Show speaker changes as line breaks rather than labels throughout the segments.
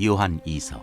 요한 2서.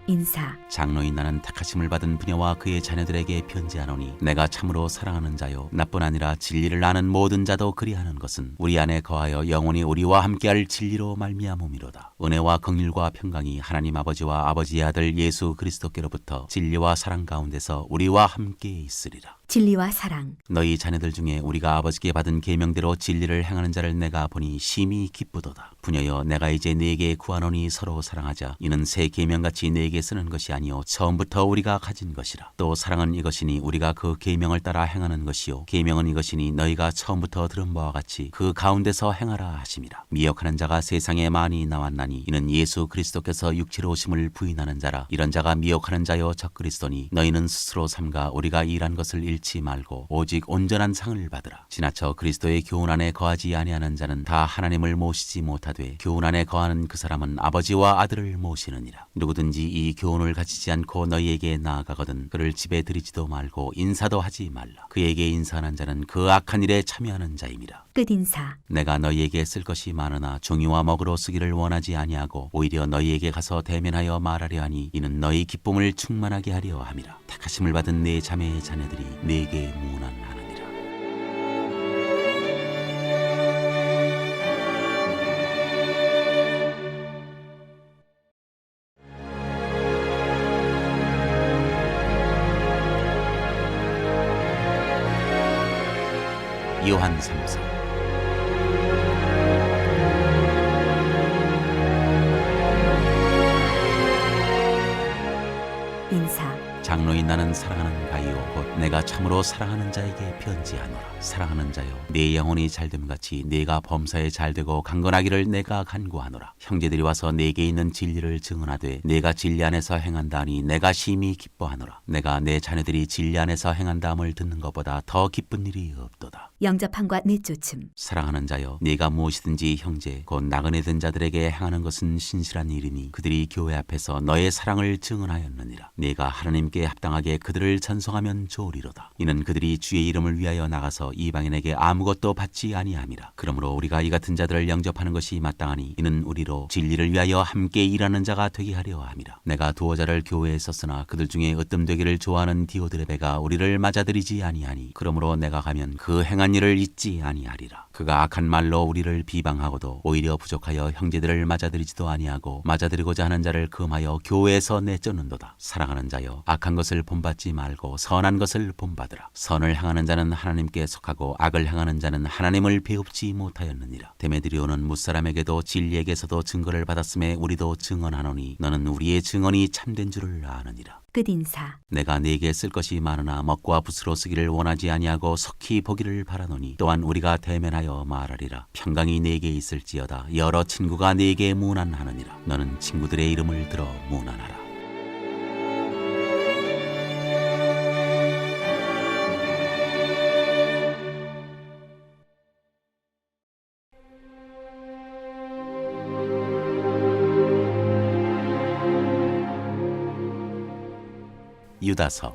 인사.
장로인 나는 택하심을 받은 부녀와 그의 자녀들에게 편지하노니, 내가 참으로 사랑하는 자요 나뿐 아니라 진리를 아는 모든 자도 그리하는 것은 우리 안에 거하여 영원히 우리와 함께할 진리로 말미암음이로다. 은혜와 긍휼과 평강이 하나님 아버지와 아버지의 아들 예수 그리스도께로부터 진리와 사랑 가운데서 우리와 함께 있으리라.
진리와 사랑.
너희 자녀들 중에 우리가 아버지께 받은 계명대로 진리를 행하는 자를 내가 보니 심히 기쁘도다. 부녀여, 내가 이제 네게 구하노니 서로 사랑하자. 이는 새 계명같이 네게 쓰는 것이 아니요 처음부터 우리가 가진 것이라. 또 사랑은 이것이니 우리가 그 계명을 따라 행하는 것이요 계명은 이것이니 너희가 처음부터 들은 바와 같이 그 가운데서 행하라 하심이라. 미혹하는 자가 세상에 많이 나왔나니 이는 예수 그리스도께서 육체로 오심을 부인하는 자라. 이런 자가 미혹하는 자요 적그리스도니, 너희는 스스로 삼가 우리가 일한 것을 잃지 말고 오직 온전한 상을 받으라. 지나쳐 그리스도의 교훈 안에 거하지 아니하는 자는 다 하나님을 모시지 못하되, 교훈 안에 거하는 그 사람은 아버지와 아들을 모시느니라. 누구든지 이 교훈을 가지지 않고 너희에게 나아가거든 그를 집에 들이지도 말고 인사도 하지 말라. 그에게 인사하는 자는 그 악한 일에 참여하는 자임이라.
끝인사.
내가 너희에게 쓸 것이 많으나 종이와 먹으로 쓰기를 원하지 아니하고 오히려 너희에게 가서 대면하여 말하려 하니, 이는 너희 기쁨을 충만하게 하려 함이라. 택하심을 받은 내 자매의 자녀들이 내게 문안하느니라. 요한 3서.
인사.
장로인 나는 사랑하는 가이요 곧 내가 참으로 사랑하는 자에게 편지하노라. 사랑하는 자여, 내 영혼이 잘됨같이 내가 범사에 잘되고 강건하기를 내가 간구하노라. 형제들이 와서 내게 있는 진리를 증언하되 내가 진리 안에서 행한다 하니 내가 심히 기뻐하노라. 내가 내 자녀들이 진리 안에서 행한다함을 듣는 것보다 더 기쁜 일이 없도다.
영접함과 내쫓음.
사랑하는 자여, 네가 무엇이든지 형제 곧 나그네 된 자들에게 행하는 것은 신실한 일이니 그들이 교회 앞에서 너의 사랑을 증언하였느니라. 네가 하나님께 합당하게 그들을 찬송하면 좋으리로다. 이는 그들이 주의 이름을 위하여 나가서 이방인에게 아무것도 받지 아니함이라. 그러므로 우리가 이 같은 자들을 영접하는 것이 마땅하니, 이는 우리로 진리를 위하여 함께 일하는 자가 되게 하려 함이라. 내가 두어 자를 교회에 썼으나 그들 중에 으뜸되기를 좋아하는 디오드레베가 우리를 맞아들이지 아니하니, 그러므로 내가 가면 그 행한 일을 잊지 아니하리라. 그가 악한 말로 우리를 비방하고도 오히려 부족하여 형제들을 맞아들이지도 아니하고 맞아들이고자 하는 자를 금하여 교회에서 내쫓는도다. 사랑하는 자여, 악한 것을 본받지 말고 선한 것을 본받으라. 선을 행하는 자는 하나님께 속하고 악을 행하는 자는 하나님을 배웁지 못하였느니라. 데메드리오는 무사람에게도 진리에게서도 증거를 받았음에 우리도 증언하노니, 너는 우리의 증언이 참된 줄을 아느니라.
끝인사.
내가 네게 쓸 것이 많으나 먹과 붓으로 쓰기를 원하지 아니하고 속히 보기를 바라노니, 또한 우리가 대면하여 말하리라. 평강이 네게 있을지어다. 여러 친구가 네게 문안하느니라. 너는 친구들의 이름을 들어 문안하라. 유다서.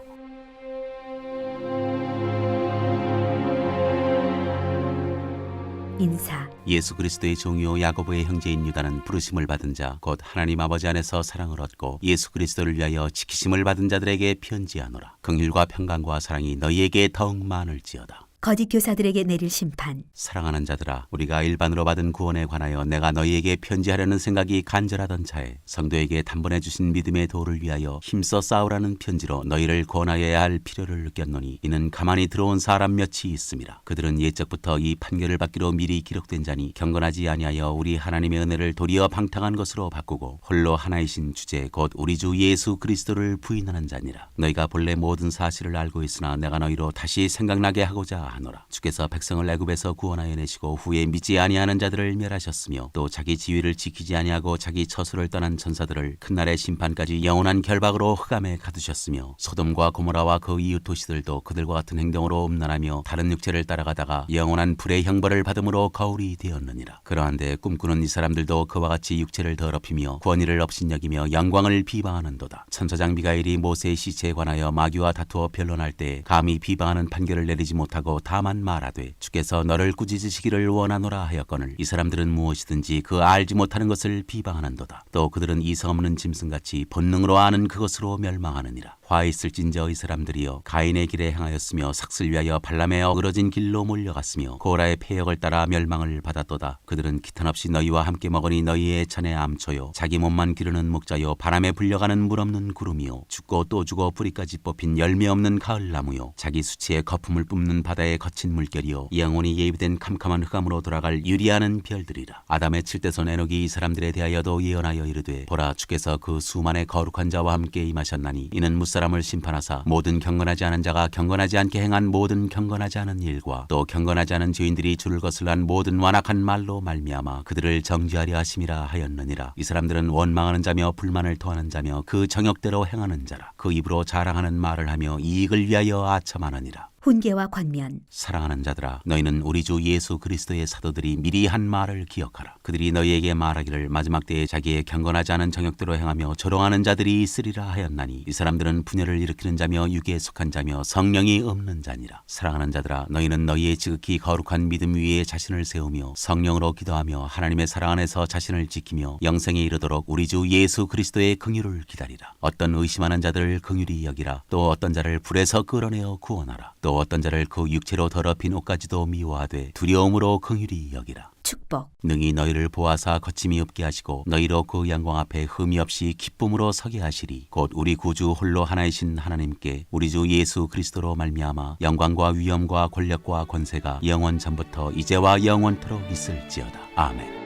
인사.
예수 그리스도의 종이요 야고보의 형제인 유다는 부르심을 받은 자 곧 하나님 아버지 안에서 사랑을 얻고 예수 그리스도를 위하여 지키심을 받은 자들에게 편지하노라. 긍휼과 평강과 사랑이 너희에게 더욱 많을지어다.
거짓 교사들에게 내릴 심판.
사랑하는 자들아, 우리가 일반으로 받은 구원에 관하여 내가 너희에게 편지하려는 생각이 간절하던 차에 성도에게 단번에 주신 믿음의 도를 위하여 힘써 싸우라는 편지로 너희를 권하여야 할 필요를 느꼈노니, 이는 가만히 들어온 사람 몇이 있음이라. 그들은 옛적부터 이 판결을 받기로 미리 기록된 자니 경건하지 아니하여 우리 하나님의 은혜를 도리어 방탕한 것으로 바꾸고 홀로 하나이신 주제 곧 우리 주 예수 그리스도를 부인하는 자니라. 너희가 본래 모든 사실을 알고 있으나 내가 너희로 다시 생각나게 하고자 하노라. 주께서 백성을 애굽에서 구원하여 내시고 후에 믿지 아니하는 자들을 멸하셨으며, 또 자기 지위를 지키지 아니하고 자기 처소를 떠난 천사들을 큰날의 심판까지 영원한 결박으로 흑암에 가두셨으며, 소돔과 고모라와 그 이웃 도시들도 그들과 같은 행동으로 음란하며 다른 육체를 따라가다가 영원한 불의 형벌을 받음으로 거울이 되었느니라. 그러한데 꿈꾸는 이 사람들도 그와 같이 육체를 더럽히며 권위를 업신여기며 영광을 비방하는도다. 천사장 미가엘이 모세의 시체에 관하여 마귀와 다투어 변론할 때 감히 비방하는 판결을 내리지 못하고 다만 말하되 주께서 너를 꾸짖으시기를 원하노라 하였거늘 이 사람들은 무엇이든지 그 알지 못하는 것을 비방하는도다. 또 그들은 이성 없는 짐승같이 본능으로 아는 그것으로 멸망하느니라. 화 있을진저 이 사람들이여 가인의 길에 행하였으며 삭슬 위하여 발람의 어그러진 길로 몰려갔으며 고라의 폐역을 따라 멸망을 받았도다. 그들은 기탄없이 너희와 함께 먹으니 너희의 잔에 암초요 자기 몸만 기르는 목자요 바람에 불려가는 물 없는 구름이요 죽고 또 죽어 뿌리까지 뽑힌 열매 없는 가을나무요 자기 수치에 거품을 뿜는 바다의 거친 물결이요 영원히 예비된 캄캄한 흑암으로 돌아갈 유리하는 별들이라. 아담의 칠대손 에녹이 이 사람들에 대하여도 예언하여 이르되 보라 주께서 그 수만의 거룩한 자와 함께 임하셨나니 이는 무사람을 심판하사 모든 경건하지 않은 자가 경건하지 않게 행한 모든 경건하지 않은 일과 또 경건하지 않은 죄인들이 주를 거슬한 모든 완악한 말로 말미암아 그들을 정죄하려 하심이라 하였느니라. 이 사람들은 원망하는 자며 불만을 토하는 자며 그 정욕대로 행하는 자라. 그 입으로 자랑하는 말을 하며 이익을 위하여 아첨하느니라.
훈계와 권면.
사랑하는 자들아 너희는 우리 주 예수 그리스도의 사도들이 미리 한 말을 기억하라. 그들이 너희에게 말하기를 마지막 때에 자기의 경건하지 않은 정욕대로 행하며 조롱하는 자들이 있으리라 하였나니 이 사람들은 분열을 일으키는 자며 유기에 속한 자며 성령이 없는 자니라. 사랑하는 자들아 너희는 너희의 지극히 거룩한 믿음 위에 자신을 세우며 성령으로 기도하며 하나님의 사랑 안에서 자신을 지키며 영생에 이르도록 우리 주 예수 그리스도의 긍휼을 기다리라. 어떤 의심하는 자들을 긍휼히 여기라. 또 어떤 자를 불에서 끌어내어 구원하라. 또 어떤 자를 그 육체로 더럽힌 옷까지도 미워하되 두려움으로 긍휼히 여기라.
축복.
능히 너희를 보아사 거침이 없게 하시고 너희로 그 영광 앞에 흠이 없이 기쁨으로 서게 하시리. 곧 우리 구주 홀로 하나이신 하나님께 우리 주 예수 그리스도로 말미암아 영광과 위엄과 권력과 권세가 영원 전부터 이제와 영원토록 있을지어다. 아멘.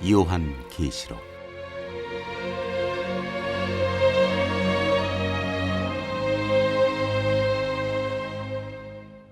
요한 계시록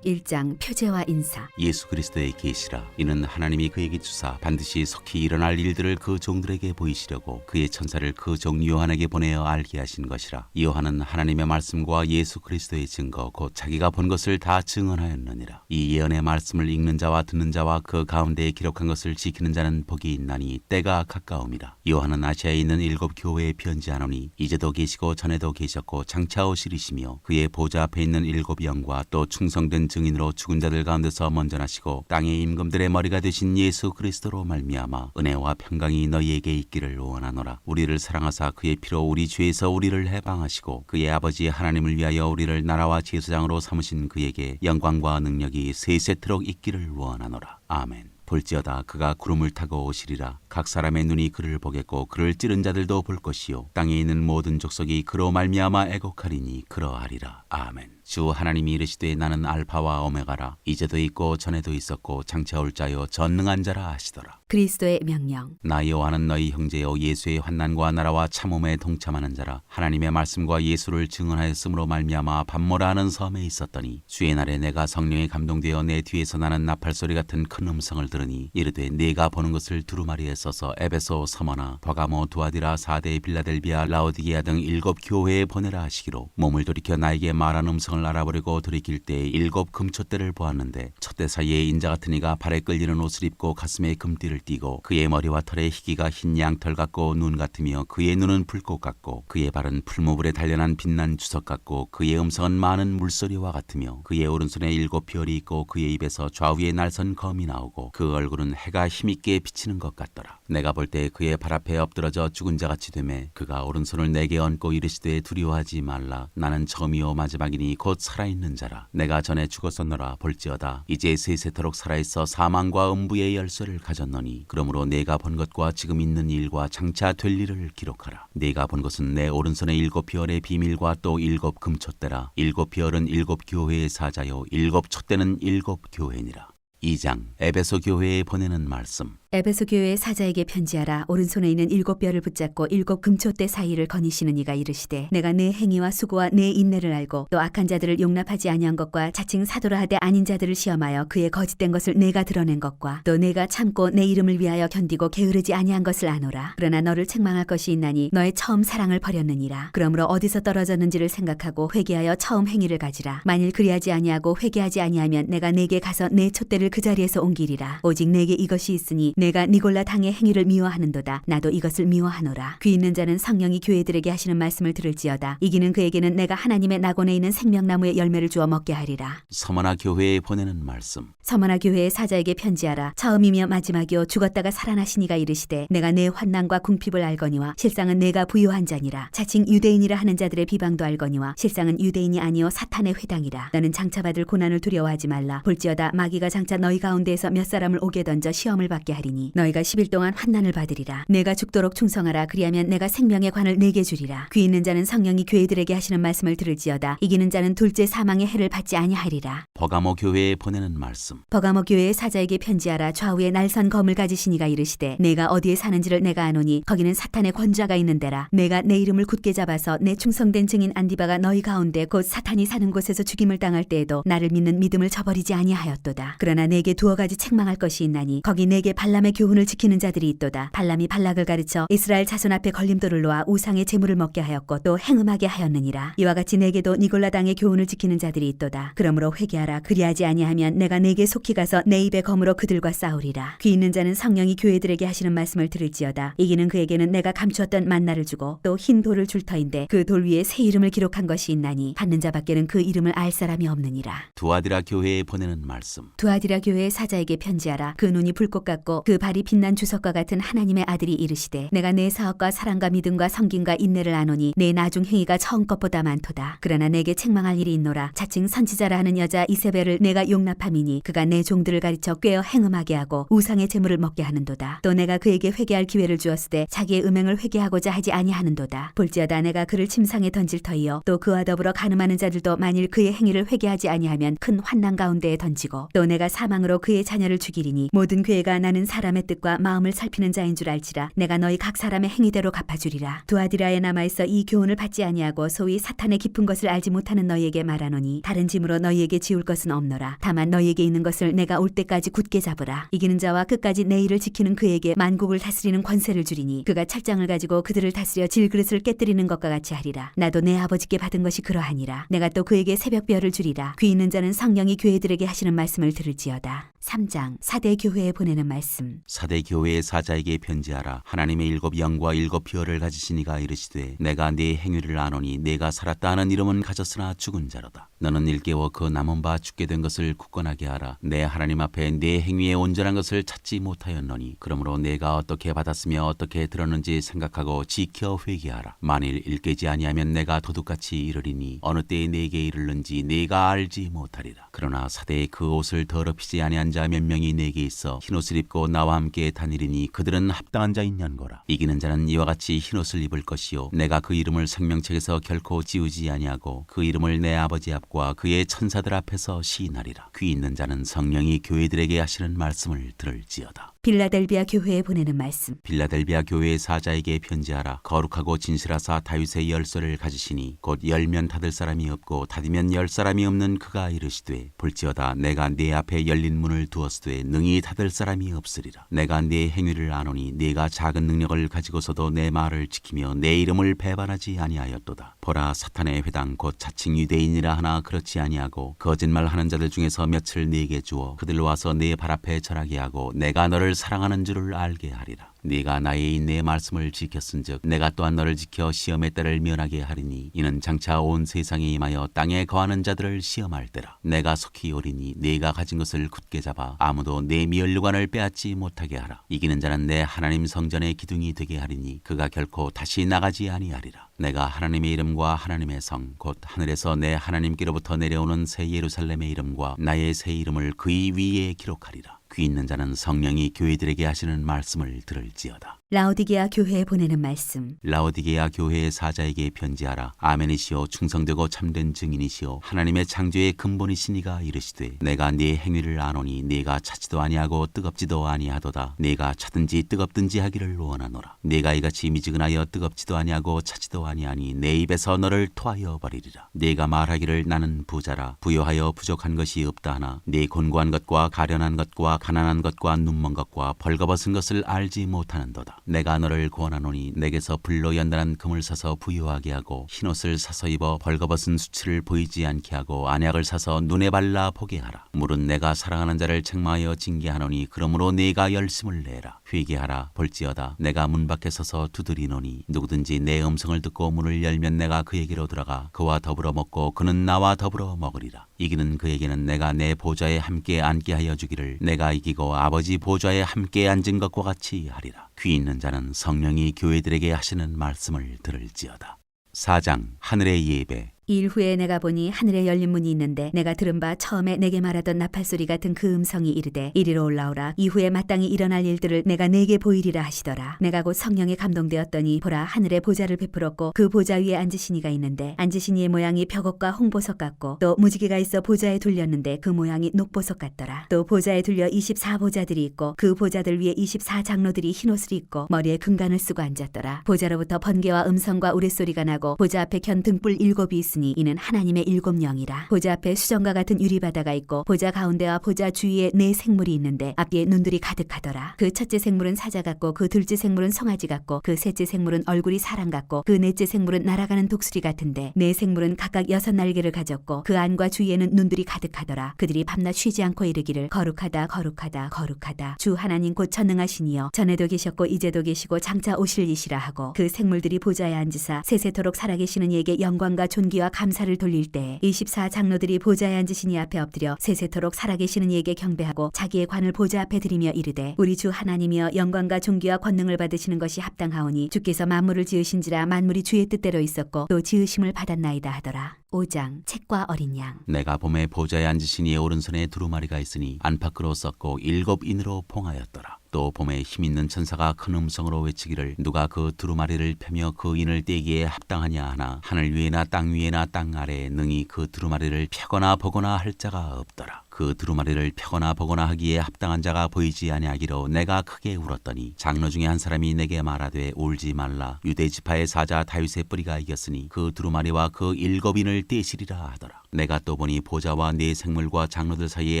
1장 표제와 인사.
예수 그리스도의 계시라. 이는 하나님이 그에게 주사 반드시 속히 일어날 일들을 그 종들에게 보이시려고 그의 천사를 그 종 요한에게 보내어 알게 하신 것이라. 요한은 하나님의 말씀과 예수 그리스도의 증거 곧 자기가 본 것을 다 증언하였느니라. 이 예언의 말씀을 읽는 자와 듣는 자와 그 가운데에 기록한 것을 지키는 자는 복이 있나니 때가 가까움이라. 요한은 아시아에 있는 7 교회에 편지하노니 이제도 계시고 전에도 계셨고 장차 오시리시며 그의 보좌 앞에 있는 7 영과 또 충성된 증인으로 죽은 자들 가운데서 먼저 나시고 땅의 임금들의 머리가 되신 예수 그리스도로 말미암아 은혜와 평강이 너희에게 있기를 원하노라. 우리를 사랑하사 그의 피로 우리 죄에서 우리를 해방하시고 그의 아버지 하나님을 위하여 우리를 나라와 제사장으로 삼으신 그에게 영광과 능력이 세세토록 있기를 원하노라. 아멘. 볼지어다 그가 구름을 타고 오시리라. 각 사람의 눈이 그를 보겠고 그를 찌른 자들도 볼 것이요 땅에 있는 모든 족속이 그로 말미암아 애곡하리니 그러하리라. 아멘. 주 하나님이 이르시되 나는 알파와 오메가라. 이제도 있고 전에도 있었고 장차 올 자요 전능한 자라 하시더라.
그리스도의 명령.
나 요한은 너희 형제여 예수의 환난과 나라와 참음에 동참하는 자라. 하나님의 말씀과 예수를 증언하였으므로 말미암아 밤모라 하는 섬에 있었더니 주의 날에 내가 성령에 감동되어 내 뒤에서 나는 나팔소리 같은 큰 음성을 들으니 이르되 네가 보는 것을 두루마리에 써서 에베소, 서머나, 버가모, 두아디라, 사데, 빌라델비아, 라오디게아 등 7 교회에 보내라 하시기로 몸을 돌이켜 나에게 말한 음성을 알아보려고 돌이킬 때 7 금촛대를 보았는데 촛대 사이에 인자 같은 이가 발에 끌리는 옷을 입고 가슴에 금띠를 띠고 그의 머리와 털에 희기가 흰 양털 같고 눈 같으며 그의 눈은 불꽃 같고 그의 발은 풀무불에 단련한 빛난 주석 같고 그의 음성은 많은 물소리와 같으며 그의 오른손에 7 별이 있고 그의 입에서 좌우에 날선 검이 나오고 그 얼굴은 해가 힘있게 비치는 것 같더라. 내가 볼 때 그의 발 앞에 엎드러져 죽은 자같이 되매 그가 오른손을 내게 얹고 이르시되 두려워하지 말라. 나는 처음이요 마지막이니 곧 살아있는 자라. 내가 전에 죽었었노라. 볼지어다 이제 세세토록 살아있어 사망과 음부의 열쇠를 가졌노니 그러므로 내가 본 것과 지금 있는 일과 장차 될 일을 기록하라. 내가 본 것은 내 오른손의 7 별의 비밀과 또 7 금촛대라. 7 별은 7 교회의 사자요 7 촛대는 7 교회니라. 2장 에베소 교회에 보내는 말씀.
에베소 교회의 사자에게 편지하라. 오른손에 있는 7뼈를 붙잡고 7 금초대 사이를 거니시는 이가 이르시되 내가 내 행위와 수고와 내 인내를 알고 또 악한 자들을 용납하지 아니한 것과 자칭 사도라 하되 아닌 자들을 시험하여 그의 거짓된 것을 내가 드러낸 것과 또 내가 참고 내 이름을 위하여 견디고 게으르지 아니한 것을 아노라. 그러나 너를 책망할 것이 있나니 너의 처음 사랑을 버렸느니라. 그러므로 어디서 떨어졌는지를 생각하고 회개하여 처음 행위를 가지라. 만일 그리하지 아니하고 회개하지 아니하면 내가 내게 가서 내 촛대를 그 자리에서 옮기리라. 오직 내게 이것이 있으니 내가 니골라 당의 행위를 미워하는도다. 나도 이것을 미워하노라. 귀 있는 자는 성령이 교회들에게 하시는 말씀을 들을지어다. 이기는 그에게는 내가 하나님의 낙원에 있는 생명나무의 열매를 주어 먹게 하리라.
서머나 교회에 보내는 말씀.
서머나 교회의 사자에게 편지하라. 처음이며 마지막이요 죽었다가 살아나시니가 이르시되 내가 내 환난과 궁핍을 알거니와 실상은 내가 부요한 자니라. 자칭 유대인이라 하는 자들의 비방도 알거니와 실상은 유대인이 아니요 사탄의 회당이라. 너는 장차 받을 고난을 두려워하지 말라. 볼지어다 마귀가 장차 너희 가운데에서 몇 사람을 오게 던져 시험을 받게 하리니 너희가 10일 동안 환난을 받으리라. 내가 죽도록 충성하라. 그리하면 내가 생명의 관을 내게 주리라. 귀 있는 자는 성령이 교회들에게 하시는 말씀을 들을지어다. 이기는 자는 둘째 사망의 해를 받지 아니하리라.
버가모 교회에 보내는 말씀.
버가모 교회의 사자에게 편지하라. 좌우에 날선 검을 가지시니가 이르시되 내가 어디에 사는지를 내가 아노니 거기는 사탄의 권좌가 있는 데라. 내가 내 이름을 굳게 잡아서 내 충성된 증인 안디바가 너희 가운데 곧 사탄이 사는 곳에서 죽임을 당할 때에도 나를 믿는 믿음을 저버리지 아니하였도다. 그러나 내게 2 가지 책망할 것이 있나니 거기 내게 발람의 교훈을 지키는 자들이 있도다. 발람이 발락을 가르쳐 이스라엘 자손 앞에 걸림돌을 놓아 우상의 제물을 먹게 하였고 또 행음하게 하였느니라. 이와 같이 내게도 니골라 당의 교훈을 지키는 자들이 있도다. 그러므로 회개하라. 그리하지 아니하면 내가 내게 속히 가서 내 입의 검으로 그들과 싸우리라. 귀 있는 자는 성령이 교회들에게 하시는 말씀을 들을지어다. 이기는 그에게는 내가 감추었던 만나를 주고 또 흰 돌을 줄 터인데 그 돌 위에 새 이름을 기록한 것이 있나니 받는 자밖에는 그 이름을 알 사람이 없느니라.
두아디라 교회에 보내는 말씀.
두아디라 교회의 사자에게 편지하라. 그 눈이 불꽃 같고 그 발이 빛난 주석과 같은 하나님의 아들이 이르시되 내가 내 사업과 사랑과 믿음과 성김과 인내를 아노니 내 나중 행위가 처음 것보다 많도다. 그러나 내게 책망할 일이 있노라. 자칭 선지자라 하는 여자 이세벨을 내가 용납함이니 그가 내 종들을 가르쳐 꾀어 행음하게 하고 우상의 제물을 먹게 하는도다. 또 내가 그에게 회개할 기회를 주었을 때 자기의 음행을 회개하고자 하지 아니하는도다. 볼지어다 내가 그를 침상에 던질 터이요 또 그와 더불어 간음하는 자들도 만일 그의 행위를 회개하지 아니하면 큰 환난 가운데에 던지고 또 내가 사망으로 그의 자녀를 죽이리니 모든 괴가 나는 사람의 뜻과 마음을 살피는 자인 줄 알지라. 내가 너희 각 사람의 행위대로 갚아주리라. 두아디라에 남아있어 이 교훈을 받지 아니하고 소위 사탄의 깊은 것을 알지 못하는 너희에게 말하노니 다른 짐으로 너희에게 지울 것은 없노라. 다만 너희에게 있는 것을 내가 올 때까지 굳게 잡으라. 이기는 자와 끝까지 내 일을 지키는 그에게 만국을 다스리는 권세를 주리니 그가 철장을 가지고 그들을 다스려 질그릇을 깨뜨리는 것과 같이 하리라. 나도 내 아버지께 받은 것이 그러하니라. 내가 또 그에게 새벽별을 주리라. 귀 있는 자는 성령이 교회들에게 하시는 말씀을 들을지어다. 3장 사대 교회에 보내는 말씀.
사대 교회의 사자에게 편지하라. 하나님의 7 영과 7 뼈를 가지시니가 이르시되 내가 네 행위를 아노니 내가 살았다 하는 이름은 가졌으나 죽은 자로다. 너는 일깨워 그 남은 바 죽게 된 것을 굳건하게 하라. 내 하나님 앞에 내 행위의 온전한 것을 찾지 못하였노니 그러므로 내가 어떻게 받았으며 어떻게 들었는지 생각하고 지켜 회개하라. 만일 일깨지 아니하면 내가 도둑같이 이르리니 어느 때에 내게 이르는지 내가 알지 못하리라. 그러나 사대의 그 옷을 더럽히지 아니한 자 몇 명이 내게 있어 흰옷을 입고 나와 함께 다니리니 그들은 합당한 자인 년거라. 이기는 자는 이와 같이 흰옷을 입을 것이요 내가 그 이름을 생명책에서 결코 지우지 아니하고 그 이름을 내 아버지 앞과 그의 천사들 앞에서 시인하리라. 귀 있는 자는 성령이 교회들에게 하시는 말씀을 들을지어다.
빌라델비아 교회에 보내는 말씀.
빌라델비아 교회의 사자에게 편지하라. 거룩하고 진실하사 다윗의 열쇠를 가지시니 곧 열면 닫을 사람이 없고 닫으면 열 사람이 없는 그가 이르시되 볼지어다 내가 네 앞에 열린 문을 두었으되 능히 닫을 사람이 없으리라. 내가 네 행위를 아노니 네가 작은 능력을 가지고서도 내 말을 지키며 내 이름을 배반하지 아니하였도다. 보라 사탄의 회당 곧 자칭 유대인이라 하나 그렇지 아니하고 거짓말하는 자들 중에서 몇을 네게 주어 그들로 와서 네 발 앞에 절하게 하고 내가 너를 사랑하는 줄을 알게 하리라. 네가 나의 인내의 말씀을 지켰은즉 내가 또한 너를 지켜 시험의 때를 면하게 하리니 이는 장차 온 세상에 임하여 땅에 거하는 자들을 시험할 때라. 내가 속히 오리니 네가 가진 것을 굳게 잡아 아무도 내 면류관을 빼앗지 못하게 하라. 이기는 자는 내 하나님 성전의 기둥이 되게 하리니 그가 결코 다시 나가지 아니하리라. 내가 하나님의 이름과 하나님의 성 곧 하늘에서 내 하나님께로부터 내려오는 새 예루살렘의 이름과 나의 새 이름을 그의 위에 기록하리라. 귀 있는 자는 성령이 교회들에게 하시는 말씀을 들을지어다.
라오디게아 교회에 보내는 말씀.
라오디게아 교회의 사자에게 편지하라. 아멘이시오 충성되고 참된 증인이시오 하나님의 창조의 근본이시니가 이르시되 내가 네 행위를 아노니 네가 차지도 아니하고 뜨겁지도 아니하도다. 네가 차든지 뜨겁든지 하기를 원하노라. 네가 이같이 미지근하여 뜨겁지도 아니하고 차지도 아니하니 내 입에서 너를 토하여 버리리라. 네가 말하기를 나는 부자라 부요하여 부족한 것이 없다 하나 네 곤고한 것과 가련한 것과 가난한 것과 눈먼 것과 벌거벗은 것을 알지 못하는도다. 내가 너를 권하노니 내게서 불로 연단한 금을 사서 부유하게 하고 흰옷을 사서 입어 벌거벗은 수치를 보이지 않게 하고 안약을 사서 눈에 발라 보게 하라. 물은 내가 사랑하는 자를 책망하여 징계하노니 그러므로 네가 열심을 내라. 회개하라. 볼지어다 내가 문 밖에 서서 두드리노니 누구든지 내 음성을 듣고 문을 열면 내가 그에게로 들어가 그와 더불어 먹고 그는 나와 더불어 먹으리라. 이기는 그에게는 내가 내 보좌에 함께 앉게 하여 주기를 내가 이기고 아버지 보좌에 함께 앉은 것과 같이 하리라. 귀 있는 자는 성령이 교회들에게 하시는 말씀을 들을지어다. 4장 하늘의 예배.
일 후에 내가 보니 하늘에 열린 문이 있는데 내가 들은 바 처음에 내게 말하던 나팔소리 같은 그 음성이 이르되 이리로 올라오라. 이후에 마땅히 일어날 일들을 내가 네게 보이리라 하시더라. 내가 곧 성령에 감동되었더니 보라 하늘에 보좌를 베풀었고 그 보좌 위에 앉으신 이가 있는데 앉으신 이의 모양이 벽옥과 홍보석 같고 또 무지개가 있어 보좌에 둘렸는데 그 모양이 녹보석 같더라. 또 보좌에 둘려 24보좌들이 있고 그 보좌들 위에 24장로들이 흰옷을 입고 머리에 금관을 쓰고 앉았더라. 보좌로부터 번개와 음성과 우레소리가 나고 보좌 앞에 켠 등불 7이 있으니 이는 하나님의 7 영이라. 보좌 앞에 수정과 같은 유리바다가 있고 보좌 가운데와 보좌 주위에 4 생물이 있는데 앞뒤에 눈들이 가득하더라. 그 첫째 생물은 사자 같고 그 둘째 생물은 송아지 같고 그 셋째 생물은 얼굴이 사람 같고 그 넷째 생물은 날아가는 독수리 같은데 4 생물은 각각 6 날개를 가졌고 그 안과 주위에는 눈들이 가득하더라. 그들이 밤낮 쉬지 않고 이르기를 거룩하다 거룩하다 거룩하다 주 하나님 곧 전능하신 이여 전에도 계셨고 이제도 계시고 장차 오실 이시라 하고 그 생물들이 보좌에 앉으사 세세토록 살아계시는 이에게 영광과 존귀와 감사를 돌릴 때 24장로들이 보좌에 앉으신 이 앞에 엎드려 세세토록 살아계시는 이에게 경배하고 자기의 관을 보좌 앞에 드리며 이르되 우리 주 하나님이여 영광과 존귀와 권능을 받으시는 것이 합당하오니 주께서 만물을 지으신지라 만물이 주의 뜻대로 있었고 또 지으심을 받았나이다 하더라. 5장 책과 어린 양.
내가 봄에 보좌에 앉으신 이의 오른손에 두루마리가 있으니 안팎으로 썩고 7인으로 봉하였더라. 또 봄에 힘있는 천사가 큰 음성으로 외치기를 누가 그 두루마리를 펴며 그 인을 떼기에 합당하냐 하나 하늘 위에나 땅 위에나 땅 아래에 능히 그 두루마리를 펴거나 보거나 할 자가 없더라. 그 두루마리를 펴거나 보거나 하기에 합당한 자가 보이지 아니하기로 내가 크게 울었더니 장로 중에 한 사람이 내게 말하되 울지 말라. 유대 지파의 사자 다윗의 뿌리가 이겼으니 그 두루마리와 그 7인을 떼시리라 하더라. 내가 또 보니 보좌와 4 생물과 장로들 사이에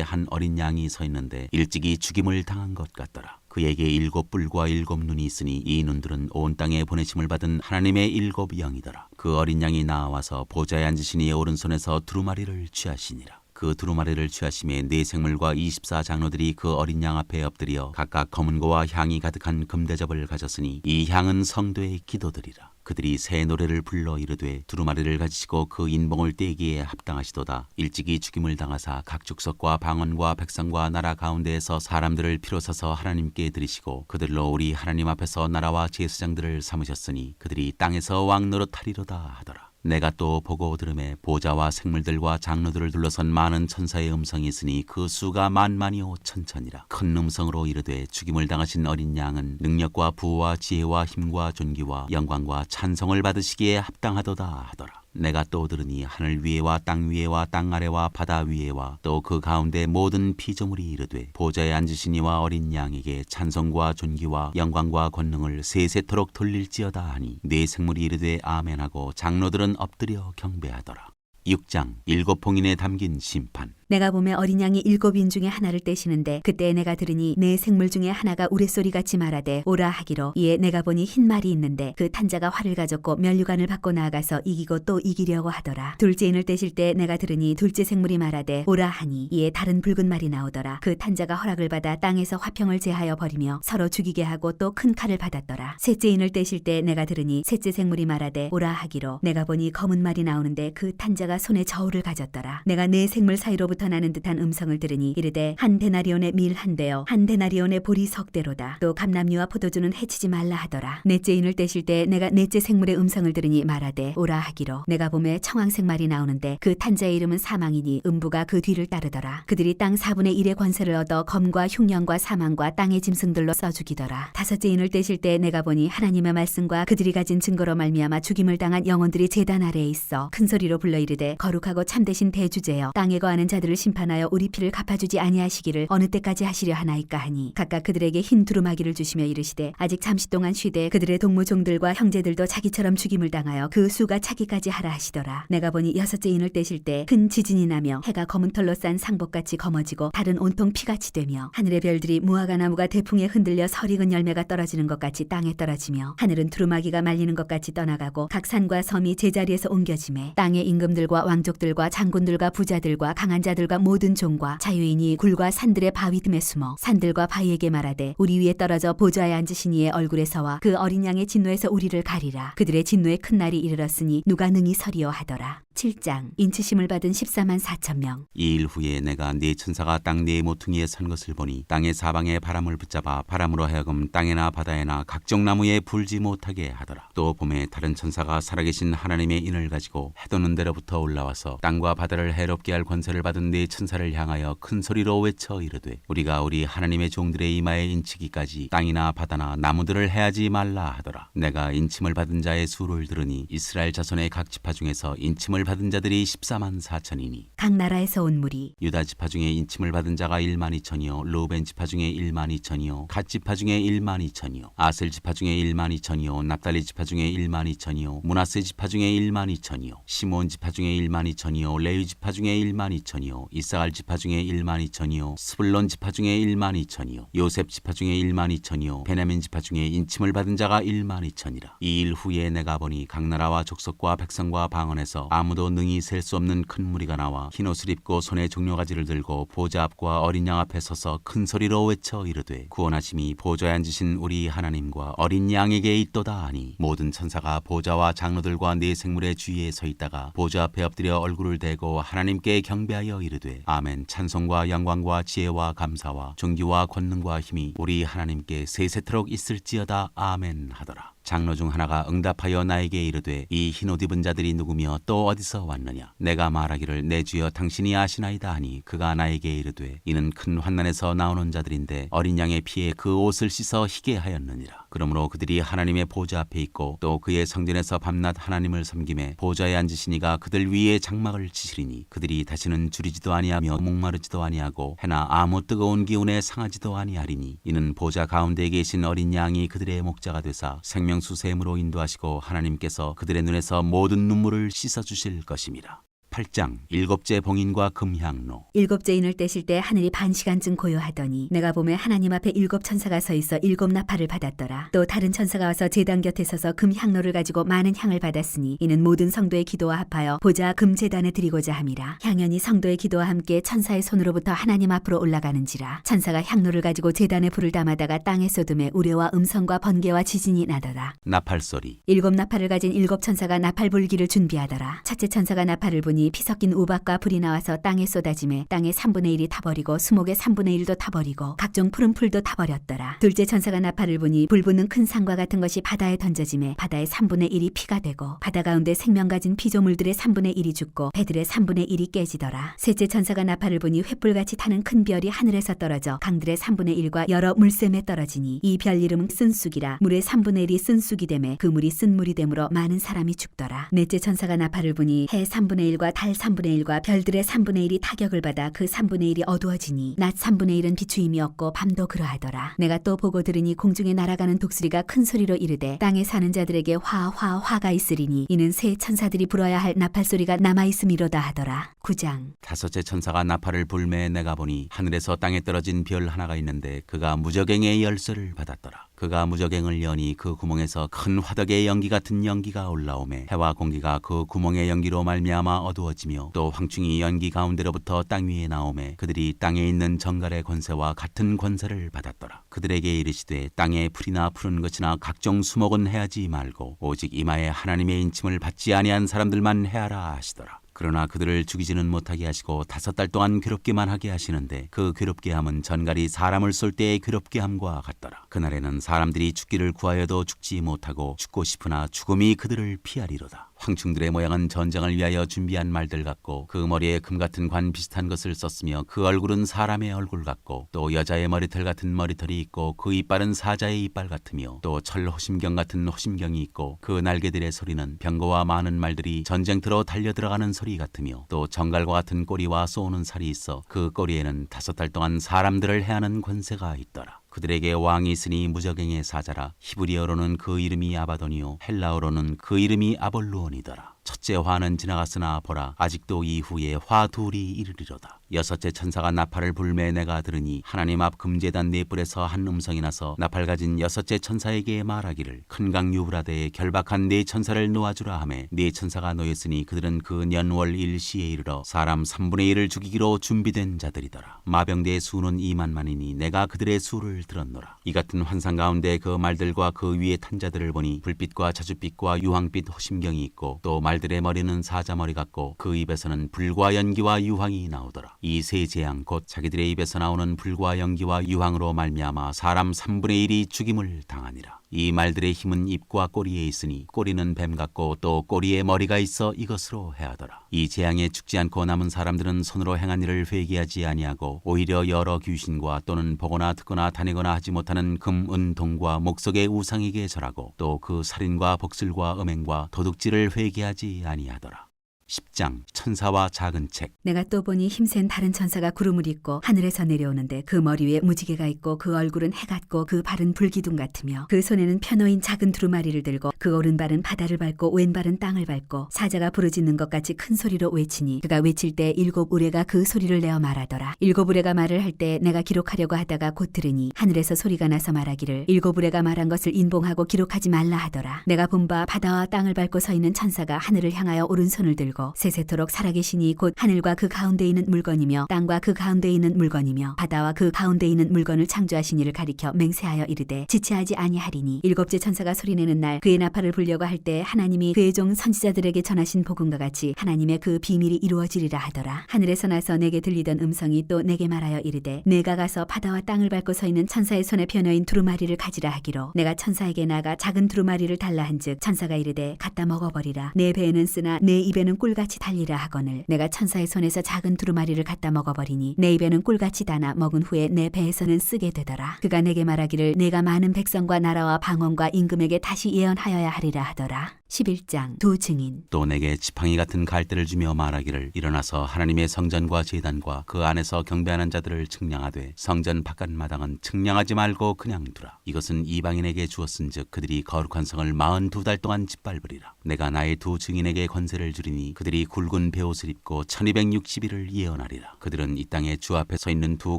한 어린 양이 서 있는데 일찍이 죽임을 당한 것 같더라. 그에게 7 뿔과 7 눈이 있으니 이 눈들은 온 땅에 보내심을 받은 하나님의 7 영이더라. 그 어린 양이 나와서 보좌에 앉으신 이의 오른손에서 두루마리를 취하시니라. 그 두루마리를 취하심에 4 생물과 24장로들이 그 어린 양 앞에 엎드려 각각 검은 고와 향이 가득한 금대접을 가졌으니 이 향은 성도의 기도들이라. 그들이 새 노래를 불러 이르되 두루마리를 가지시고 그 인봉을 떼기에 합당하시도다. 일찍이 죽임을 당하사 각 족속과 방언과 백성과 나라 가운데에서 사람들을 피로 사서 하나님께 드리시고 그들로 우리 하나님 앞에서 나라와 제사장들을 삼으셨으니 그들이 땅에서 왕 노릇하리로다 하더라. 내가 또 보고 들음에 보좌와 생물들과 장로들을 둘러선 많은 천사의 음성이 있으니 그 수가 만만이요 천천이라. 큰 음성으로 이르되 죽임을 당하신 어린 양은 능력과 부와 지혜와 힘과 존귀와 영광과 찬송을 받으시기에 합당하도다 하더라. 내가 또 들으니 하늘 위에와 땅 위에와 땅 아래와 바다 위에와 또 그 가운데 모든 피조물이 이르되 보좌에 앉으신 이와 어린 양에게 찬송과 존귀와 영광과 권능을 세세토록 돌릴지어다 하니 4 생물이 이르되 아멘하고 장로들은 엎드려 경배하더라. 6장 7 봉인에 담긴 심판.
내가 보매 어린 양이 7인 중에 하나를 떼시는데 그때 내가 들으니 4 생물 중에 하나가 우레소리같이 말하되 오라 하기로 이에 내가 보니 흰 말이 있는데 그 탄자가 활을 가졌고 면류관을 받고 나아가서 이기고 또 이기려고 하더라. 둘째 인을 떼실 때 내가 들으니 둘째 생물이 말하되 오라 하니 이에 다른 붉은 말이 나오더라. 그 탄자가 허락을 받아 땅에서 화평을 제하여 버리며 서로 죽이게 하고 또 큰 칼을 받았더라. 셋째 인을 떼실 때 내가 들으니 셋째 생물이 말하되 오라 하기로 내가 보니 검은 말이 나오는데 그 탄자가 손에 저울을 가졌더라. 내가 4 생물 사이로부터 하늘에서부터 나는 듯한 음성을 들으니 이르되 한 데나리온의 밀 한 대요 한 데나리온의 보리 석 대로다. 또 감람류와 포도주는 해치지 말라 하더라. 넷째 인을 떼실 때 내가 넷째 생물의 음성을 들으니 말하되 오라 하기로 내가 보매 청황색 말이 나오는데 그 탄자의 이름은 사망이니 음부가 그 뒤를 따르더라. 그들이 땅 4분의 1의 권세를 얻어 검과 흉년과 사망과 땅의 짐승들로 써죽이더라. 다섯째 인을 떼실 때 내가 보니 하나님의 말씀과 그들이 가진 증거로 말미암아 죽임을 당한 영혼들이 제단 아래에 있어 큰 소리로 불러 이르되 거룩하고 참되신 대주제여 땅에 거하는 자들을 심판하여 우리 피를 갚아주지 아니하시기를 어느 때까지 하시려 하나이까 하니 각각 그들에게 흰 두루마기를 주시며 이르시되 아직 잠시 동안 쉬되 그들의 동무종들과 형제들도 자기처럼 죽임을 당하여 그 수가 차기까지 하라 하시더라. 내가 보니 여섯째 인을 떼실 때 큰 지진이 나며 해가 검은 털로 싼 상복같이 검어지고 달은 온통 피같이 되며 하늘의 별들이 무화과 나무가 대풍에 흔들려 설익은 열매가 떨어지는 것 같이 땅에 떨어지며 하늘은 두루마기가 말리는 것 같이 떠나가고 각 산과 섬이 제자리에서 옮겨지매 땅의 임금들과 왕족들과 장군들과 부자들과 강한 자들과 모든 종과 자유인이 굴과 산들의 바위 틈에 숨어 산들과 바위에게 말하되 우리 위에 떨어져 보좌에 앉으신 이의 얼굴에서와 그 어린 양의 진노에서 우리를 가리라. 그들의 진노의 큰 날이 이르렀으니 누가 능히 서리요 하더라. 7장 인치심을 받은 14만 4천 명.
이 일 후에 내가 네 천사가 땅 네 모퉁이에 선 것을 보니 땅의 사방에 바람을 붙잡아 바람으로 하여금 땅에나 바다에나 각종 나무에 불지 못하게 하더라. 또 봄에 다른 천사가 살아계신 하나님의 인을 가지고 해돋는 데로부터 올라와서 땅과 바다를 해롭게 할 권세를 받은 네 천사를 향하여 큰 소리로 외쳐 이르되 우리가 우리 하나님의 종들의 이마에 인치기까지 땅이나 바다나 나무들을 해하지 말라 하더라. 내가 인침을 받은 자의 수를 들으니 이스라엘 자손의 각 지파 중에서 인침을 받은 자들이 14만 4천이니
각 나라에서 온 무리
유다 지파 중에 인침을 받은 자가 1만 2천이요 르우벤 지파 중에 1만 2천이요 갓 지파 중에 1만 2천이요 아셀 지파 중에 1만 2천이요 납달리 지파 중에 1만 2천이요 므낫세 지파 중에 1만 2천이요 시몬 지파 중에 1만 2천이요 레위 지파 중에 1만 2천이요 이사갈 지파 중에 1만 2천이요 스불론 지파 중에 1만 2천이요 요셉 지파 중에 1만 2천이요 베냐민 지파 중에 인침을 받은 자가 1만 2천이라. 이 일 후에 내가 보니 각 나라와 족속과 백성과 방언에서 아무도 능히 셀 수 없는 큰 무리가 나와 흰옷을 입고 손에 종려가지를 들고 보좌 앞과 어린 양 앞에 서서 큰 소리로 외쳐 이르되 구원하심이 보좌에 앉으신 우리 하나님과 어린 양에게 있도다 하니 모든 천사가 보좌와 장로들과 네 생물의 주위에 서 있다가 보좌 앞에 엎드려 얼굴을 대고 하나님께 경배하여 이르되 아멘 찬송과 영광과 지혜와 감사와 존귀와 권능과 힘이 우리 하나님께 세세토록 있을지어다 아멘 하더라. 장로 중 하나가 응답하여 나에게 이르되 이 흰옷 입은 자들이 누구며 또 어디서 왔느냐. 내가 말하기를 내 주여 당신이 아시나이다 하니 그가 나에게 이르되 이는 큰 환난에서 나오는 자들인데 어린 양의 피에 그 옷을 씻어 희게 하였느니라. 그러므로 그들이 하나님의 보좌 앞에 있고 또 그의 성전에서 밤낮 하나님을 섬김에 보좌에 앉으시니가 그들 위에 장막을 치시리니 그들이 다시는 줄이지도 아니하며 목마르지도 아니하고 해나 아무 뜨거운 기운에 상하지도 아니하리니 이는 보좌 가운데 계신 어린 양이 그들의 목자가 되사 생명수 샘으로 인도하시고 하나님께서 그들의 눈에서 모든 눈물을 씻어주실 것임이라. 8장 일곱째 봉인과 금향로.
일곱째 인을 떼실 때 하늘이 반 시간쯤 고요하더니 내가 보매 하나님 앞에 일곱 천사가 서 있어 일곱 나팔을 받았더라. 또 다른 천사가 와서 제단 곁에 서서 금향로를 가지고 많은 향을 받았으니 이는 모든 성도의 기도와 합하여 보좌 금제단에 드리고자 함이라. 향연이 성도의 기도와 함께 천사의 손으로부터 하나님 앞으로 올라가는지라. 천사가 향로를 가지고 제단에 불을 담아다가 땅에 쏟음에 우레와 음성과 번개와 지진이 나더라.
나팔 소리.
일곱 나팔을 가진 일곱 천사가 나팔 불기를 준비하더라. 첫째 천사가 나팔을 부니 피 섞인 우박과 불이 나와서 땅에 쏟아짐에 땅의 3분의 1이 타버리고 수목의 3분의 1도 타버리고 각종 푸른 풀도 타버렸더라. 둘째 천사가 나팔을 부니 불 붙는 큰 산과 같은 것이 바다에 던져짐에 바다의 3분의 1이 피가 되고 바다 가운데 생명 가진 피조물들의 3분의 1이 죽고 배들의 3분의 1이 깨지더라. 셋째 천사가 나팔을 부니 횃불같이 타는 큰 별이 하늘에서 떨어져 강들의 3분의 1과 여러 물샘에 떨어지니 이 별 이름은 쓴쑥이라. 물의 3분의 1이 쓴쑥이 되매 그 물이 쓴 물이 되므로 많은 사람이 죽더라. 넷째 천사가 나팔을 부니 해 3분의 1과 달 3분의 1과 별들의 3분의 1이 타격을 받아 그 3분의 1이 어두워지니 낮 3분의 1은 비추임이 없고 밤도 그러하더라. 내가 또 보고 들으니 공중에 날아가는 독수리가 큰 소리로 이르되 땅에 사는 자들에게 화가 있으리니 이는 새 천사들이 불어야 할 나팔 소리가 남아있음이로다 하더라. 9장
다섯째 천사가 나팔을 불매 내가 보니 하늘에서 땅에 떨어진 별 하나가 있는데 그가 무저갱의 열쇠를 받았더라. 그가 무저갱을 여니 그 구멍에서 큰 화덕의 연기 같은 연기가 올라오매 해와 공기가 그 구멍의 연기로 말미암아 어두워지며 또 황충이 연기 가운데로부터 땅 위에 나오매 그들이 땅에 있는 정갈의 권세와 같은 권세를 받았더라. 그들에게 이르시되 땅에 풀이나 푸른 것이나 각종 수목은 해하지 말고 오직 이마에 하나님의 인침을 받지 아니한 사람들만 해하라 하시더라. 그러나 그들을 죽이지는 못하게 하시고 5달 동안 괴롭게만 하게 하시는데 그 괴롭게 함은 전갈이 사람을 쏠 때의 괴롭게 함과 같더라. 그날에는 사람들이 죽기를 구하여도 죽지 못하고 죽고 싶으나 죽음이 그들을 피하리로다. 황충들의 모양은 전쟁을 위하여 준비한 말들 같고 그 머리에 금 같은 관 비슷한 것을 썼으며 그 얼굴은 사람의 얼굴 같고 또 여자의 머리털 같은 머리털이 있고 그 이빨은 사자의 이빨 같으며 또 철 호심경 같은 호심경이 있고 그 날개들의 소리는 병거와 많은 말들이 전쟁터로 달려들어가는 소리 같으며 또 정갈과 같은 꼬리와 쏘는 살이 있어 그 꼬리에는 5달 동안 사람들을 해하는 권세가 있더라. 그들에게 왕이 있으니 무저갱의 사자라. 히브리어로는 그 이름이 아바돈이요 헬라어로는 그 이름이 아볼루온이더라. 첫째 화는 지나갔으나 보라 아직도 이후에 화 둘이 이르리로다. 6째 천사가 나팔을 불매 내가 들으니 하나님 앞 금제단 네 뿔에서 한 음성이 나서 나팔 가진 6째 천사에게 말하기를 큰 강 유브라데에 결박한 네 천사를 놓아주라 하매 네 천사가 놓였으니 그들은 그 년월 일시에 이르러 사람 3분의 1을 죽이기로 준비된 자들이더라. 마병대의 수는 2만만이니 내가 그들의 수를 들었노라. 이 같은 환상 가운데 그 말들과 그 위에 탄 자들을 보니 불빛과 자줏빛과 유황빛 호심경이 있고 또 말들의 머리는 사자머리 같고 그 입에서는 불과 연기와 유황이 나오더라. 이 세 재앙 곧 자기들의 입에서 나오는 불과 연기와 유황으로 말미암아 사람 3분의 1이 죽임을 당하니라. 이 말들의 힘은 입과 꼬리에 있으니 꼬리는 뱀 같고 또 꼬리에 머리가 있어 이것으로 해하더라. 이 재앙에 죽지 않고 남은 사람들은 손으로 행한 일을 회개하지 아니하고 오히려 여러 귀신과 또는 보거나 듣거나 다니거나 하지 못하는 금, 은, 동과 목석의 우상에게 절하고 또 그 살인과 복술과 음행과 도둑질을 회개하지 아니하더라. 10장 천사와 작은 책.
내가 또 보니 힘센 다른 천사가 구름을 입고 하늘에서 내려오는데 그 머리 위에 무지개가 있고 그 얼굴은 해 같고 그 발은 불기둥 같으며 그 손에는 편어인 작은 두루마리를 들고 그 오른발은 바다를 밟고 왼발은 땅을 밟고 사자가 부르짖는 것 같이 큰 소리로 외치니 그가 외칠 때 7 우레가 그 소리를 내어 말하더라. 7 우레가 말을 할 때 내가 기록하려고 하다가 곧 들으니 하늘에서 소리가 나서 말하기를 7 우레가 말한 것을 인봉하고 기록하지 말라 하더라. 내가 본 바 바다와 땅을 밟고 서 있는 천사가 하늘을 향하여 오른손을 들고 세세토록 살아계시니 곧 하늘과 그 가운데 있는 물건이며 땅과 그 가운데 있는 물건이며 바다와 그 가운데 있는 물건을 창조하신 이를 가리켜 맹세하여 이르되 지체하지 아니하리니 7째 천사가 소리내는 날 그의 나팔을 불려고 할 때 하나님이 그의 종 선지자들에게 전하신 복음과 같이 하나님의 그 비밀이 이루어지리라 하더라. 하늘에서 나서 내게 들리던 음성이 또 내게 말하여 이르되 내가 가서 바다와 땅을 밟고 서 있는 천사의 손에 편어인 두루마리를 가지라 하기로 내가 천사에게 나가 작은 두루마리를 달라 한즉 천사가 이르되 갖다 먹어버리라. 내 배에는 쓰나 내 입에는 꿀같이 달리라 하거늘 내가 천사의 손에서 작은 두루마리를 갖다 먹어버리니 내 입에는 꿀같이 다나 먹은 후에 내 배에서는 쓰게 되더라. 그가 내게 말하기를 내가 많은 백성과 나라와 방언과 임금에게 다시 예언하여야 하리라 하더라. 11장 두 증인.
또 내게 지팡이 같은 갈대를 주며 말하기를 일어나서 하나님의 성전과 제단과 그 안에서 경배하는 자들을 측량하되 성전 바깥마당은 측량하지 말고 그냥 두라. 이것은 이방인에게 주었은즉 그들이 거룩한 성을 42달 동안 짓밟으리라. 내가 나의 두 증인에게 권세를 주리니 그들이 굵은 베옷을 입고 1260일을 예언하리라. 그들은 이 땅에 주 앞에 서 있는 두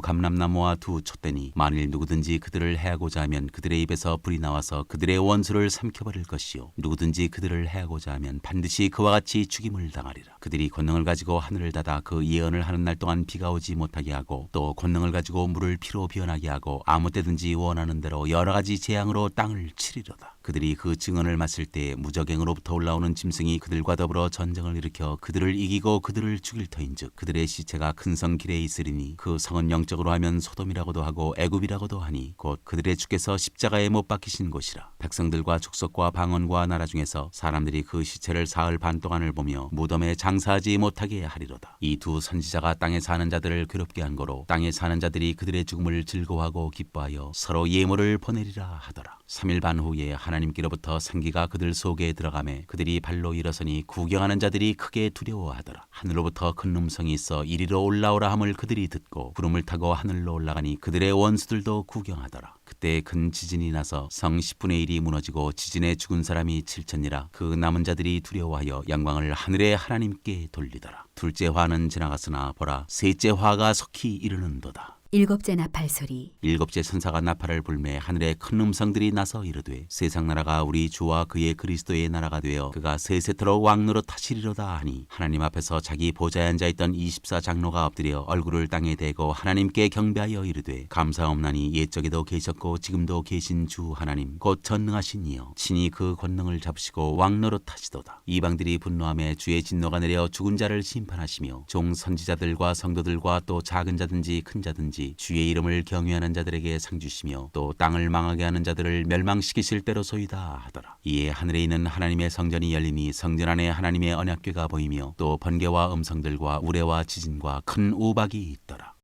감람나무와 두 촛대니 만일 누구든지 그들을 해하고자 하면 그들의 입에서 불이 나와서 그들의 원수를 삼켜버릴 것이요 누구든지 그들을 해하고자 하면 반드시 그와 같이 죽임을 당하리라. 그들이 권능을 가지고 하늘을 닫아 그 예언을 하는 날 동안 비가 오지 못하게 하고 또 권능을 가지고 물을 피로 변하게 하고 아무 때든지 원하는 대로 여러 가지 재앙으로 땅을 치리로다. 그들이 그 증언을 마실 때 무저갱으로부터 올라오는 짐승이 그들과 더불어 전쟁을 일으켜 그들을 이기고 그들을 죽일 터인즉 그들의 시체가 큰 성 길에 있으리니 그 성은 영적으로 하면 소돔이라고도 하고 애굽이라고도 하니 곧 그들의 주께서 십자가에 못 박히신 곳이라. 백성들과 족속과 방언과 나라 중에서 사람들이 그 시체를 사흘 반 동안을 보며 무덤에 장사하지 못하게 하리로다. 이 두 선지자가 땅에 사는 자들을 괴롭게 한 거로 땅에 사는 자들이 그들의 죽음을 즐거워하고 기뻐하여 서로 예물을 보내리라 하더라. 3일 반 후에 하나님께로부터 생기가 그들 속에 들어가매 그들이 발로 일어서니 구경하는 자들이 크게 두려워하더라. 하늘로부터 큰 음성이 있어 이리로 올라오라 함을 그들이 듣고 구름을 타고 하늘로 올라가니 그들의 원수들도 구경하더라. 그때 큰 지진이 나서 성 10분의 1이 무너지고 지진에 죽은 사람이 7천이라. 그 남은 자들이 두려워하여 영광을 하늘의 하나님께 돌리더라. 둘째 화는 지나갔으나 보라 셋째 화가 속히 이르는도다.
일곱째 나팔 소리.
일곱째 천사가 나팔을 불매 하늘에 큰 음성들이 나서 이르되 세상 나라가 우리 주와 그의 그리스도의 나라가 되어 그가 세세토록 왕노릇 하시리로다 하니 하나님 앞에서 자기 보좌에 앉아있던 24장로가 엎드려 얼굴을 땅에 대고 하나님께 경배하여 이르되 감사옵나니 옛적에도 계셨고 지금도 계신 주 하나님 곧 전능하신 이여 친히 그 권능을 잡으시고 왕노릇 하시도다. 이방들이 분노하며 주의 진노가 내려 죽은 자를 심판하시며 종 선지자들과 성도들과 또 작은 자든지 큰 자든지 주의 이름을 경외하는 자들에게 상 주시며 또 땅을 망하게 하는 자들을 멸망시키실 때로소이다 하더라. 이에 하늘에 있는 하나님의 성전이 열리니 성전 안에 하나님의 언약궤가 보이며 또 번개와 음성들과 우레와 지진과 큰 우박이 있더라.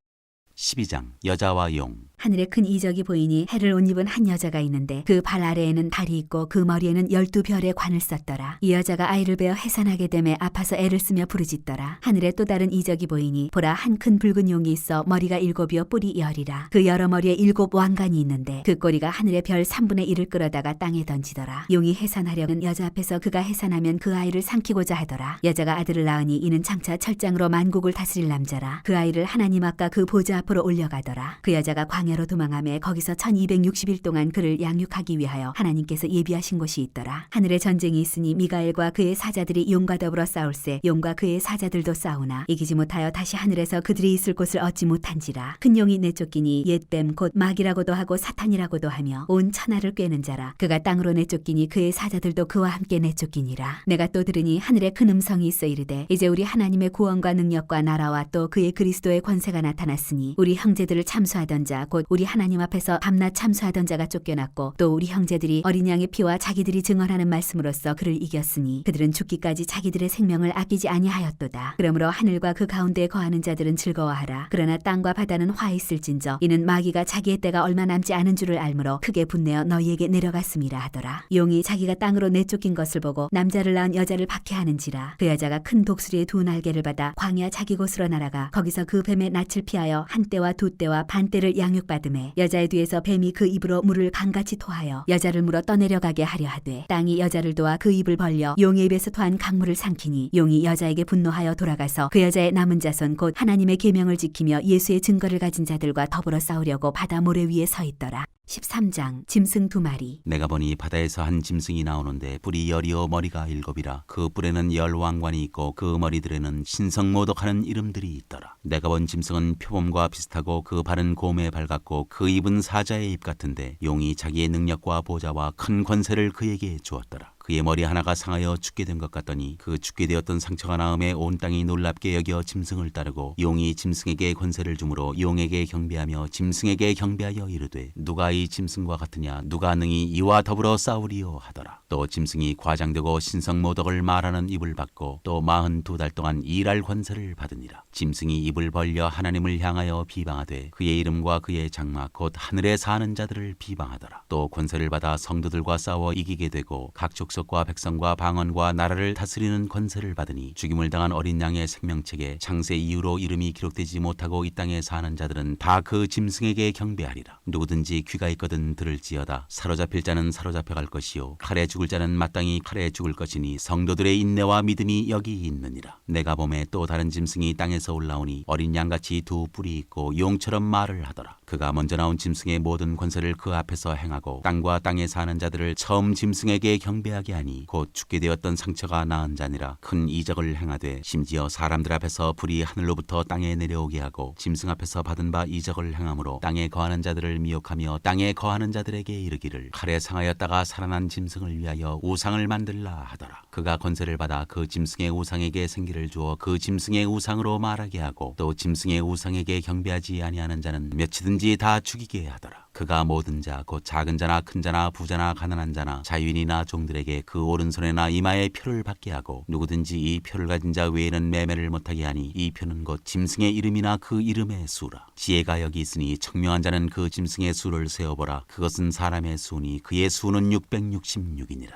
12장 여자와 용.
하늘에 큰 이적이 보이니 해를 옷 입은 한 여자가 있는데 그 발 아래에는 달이 있고 그 머리에는 12별의 관을 썼더라. 이 여자가 아이를 베어 해산하게 되매 아파서 애를 쓰며 부르짖더라. 하늘에 또 다른 이적이 보이니 보라 한 큰 붉은 용이 있어 머리가 7이요 뿔이 10이라. 그 여러 머리에 7 왕관이 있는데 그 꼬리가 하늘의 별 3분의 1을 끌어다가 땅에 던지더라. 용이 해산하려는 여자 앞에서 그가 해산하면 그 아이를 삼키고자 하더라. 여자가 아들을 낳으니 이는 장차 철장으로 만국을 다스릴 남자라. 그 아이를 하나님 앞과 그 보좌 앞으로 올려가더라. 그 여자가 광야로 도망하며 거기서 1260일 동안 그를 양육하기 위하여 하나님께서 예비하신 곳이 있더라. 하늘에 전쟁이 있으니 미가엘과 그의 사자들이 용과 더불어 싸울세 용과 그의 사자들도 싸우나 이기지 못하여 다시 하늘에서 그들이 있을 곳을 얻지 못한지라. 큰 용이 내쫓기니 옛뱀 곧 마귀라고도 하고 사탄이라고도 하며 온 천하를 꿰는 자라. 그가 땅으로 내쫓기니 그의 사자들도 그와 함께 내쫓기니라. 내가 또 들으니 하늘에 큰 음성이 있어 이르되 이제 우리 하나님의 구원과 능력과 나라와 또 그의 그리스도의 권세가 나타났으니 우리 형제들을 참수하던 자 곧 우리 하나님 앞에서 밤낮 참수하던 자가 쫓겨났고 또 우리 형제들이 어린 양의 피와 자기들이 증언하는 말씀으로써 그를 이겼으니 그들은 죽기까지 자기들의 생명을 아끼지 아니하였도다. 그러므로 하늘과 그 가운데에 거하는 자들은 즐거워하라. 그러나 땅과 바다는 화 있을진저 이는 마귀가 자기의 때가 얼마 남지 않은 줄을 알므로 크게 분내어 너희에게 내려갔음이라 하더라. 용이 자기가 땅으로 내쫓긴 것을 보고 남자를 낳은 여자를 박해하는지라. 그 여자가 큰 독수리의 2 날개를 받아 광야 자기 곳으로 날아가 거기서 그 뱀의 낯을 피하여 한 때와 2 때와 반 때를 양육받음에 여자의 뒤에서 뱀이 그 입으로 물을 강같이 토하여 여자를 물어 떠내려가게 하려 하되 땅이 여자를 도와 그 입을 벌려 용의 입에서 토한 강물을 삼키니 용이 여자에게 분노하여 돌아가서 그 여자의 남은 자손 곧 하나님의 계명을 지키며 예수의 증거를 가진 자들과 더불어 싸우려고 바다 모래 위에 서 있더라. 13장 짐승 2마리.
내가 보니 바다에서 한 짐승이 나오는데 뿔이 10이요 머리가 7이라. 그 뿔에는 10 왕관이 있고 그 머리들에는 신성모독하는 이름들이 있더라. 내가 본 짐승은 표범과 비슷하고 그 발은 곰의 발 같고 그 입은 사자의 입 같은데 용이 자기의 능력과 보좌와 큰 권세를 그에게 주었더라. 그의 머리 하나가 상하여 죽게 된 것 같더니 그 죽게 되었던 상처가 나음에 온 땅이 놀랍게 여겨 짐승을 따르고 용이 짐승에게 권세를 주므로 용에게 경배하며 짐승에게 경배하여 이르되 누가 이 짐승과 같으냐 누가 능히 이와 더불어 싸우리요 하더라. 또 짐승이 과장되고 신성모독을 말하는 입을 받고 또 42달 동안 일할 권세를 받으니라. 짐승이 입을 벌려 하나님을 향하여 비방하되 그의 이름과 그의 장막 곧 하늘에 사는 자들을 비방하더라. 또 권세를 받아 성도들과 싸워 이기게 되고 각 족속과 백성과 방언과 나라를 다스리는 권세를 받으니 죽임을 당한 어린 양의 생명책에 창세 이후로 이름이 기록되지 못하고 이 땅에 사는 자들은 다 그 짐승에게 경배하리라. 누구든지 귀가 있거든 들을지어다. 사로잡힐 자는 사로잡혀갈 것이요 칼에 죽을 자는 마땅히 칼에 죽을 것이니 성도들의 인내와 믿음이 여기 있느니라. 내가 보매 또 다른 짐승이 땅에서 올라오니 어린 양같이 2 뿔이 있고 용처럼 말을 하더라. 그가 먼저 나온 짐승의 모든 권세를 그 앞에서 행하고 땅과 땅에 사는 자들을 처음 짐승에게 경배하게 하니 곧 죽게 되었던 상처가 나은 자니라. 큰 이적을 행하되 심지어 사람들 앞에서 불이 하늘로부터 땅에 내려오게 하고 짐승 앞에서 받은 바 이적을 행함으로 땅에 거하는 자들을 미혹하며 땅에 거하는 자들에게 이르기를 칼에 상하였다가 살아난 짐승을 위하여 우상을 만들라 하더라. 그가 권세를 받아 그 짐승의 우상에게 생기를 주어 그 짐승의 우상으로 말하게 하고 또 짐승의 우상에게 경배하지 아니하는 자는 몇이든지 다 죽이게 하더라. 그가 모든 자 곧 작은 자나 큰 자나 부자나 가난한 자나 자유인이나 종들에게 그 오른손에나 이마에 표를 받게 하고 누구든지 이 표를 가진 자 외에는 매매를 못하게 하니 이 표는 곧 짐승의 이름이나 그 이름의 수라. 지혜가 여기 있으니 청명한 자는 그 짐승의 수를 세어보라. 그것은 사람의 수니 그의 수는 666이니라.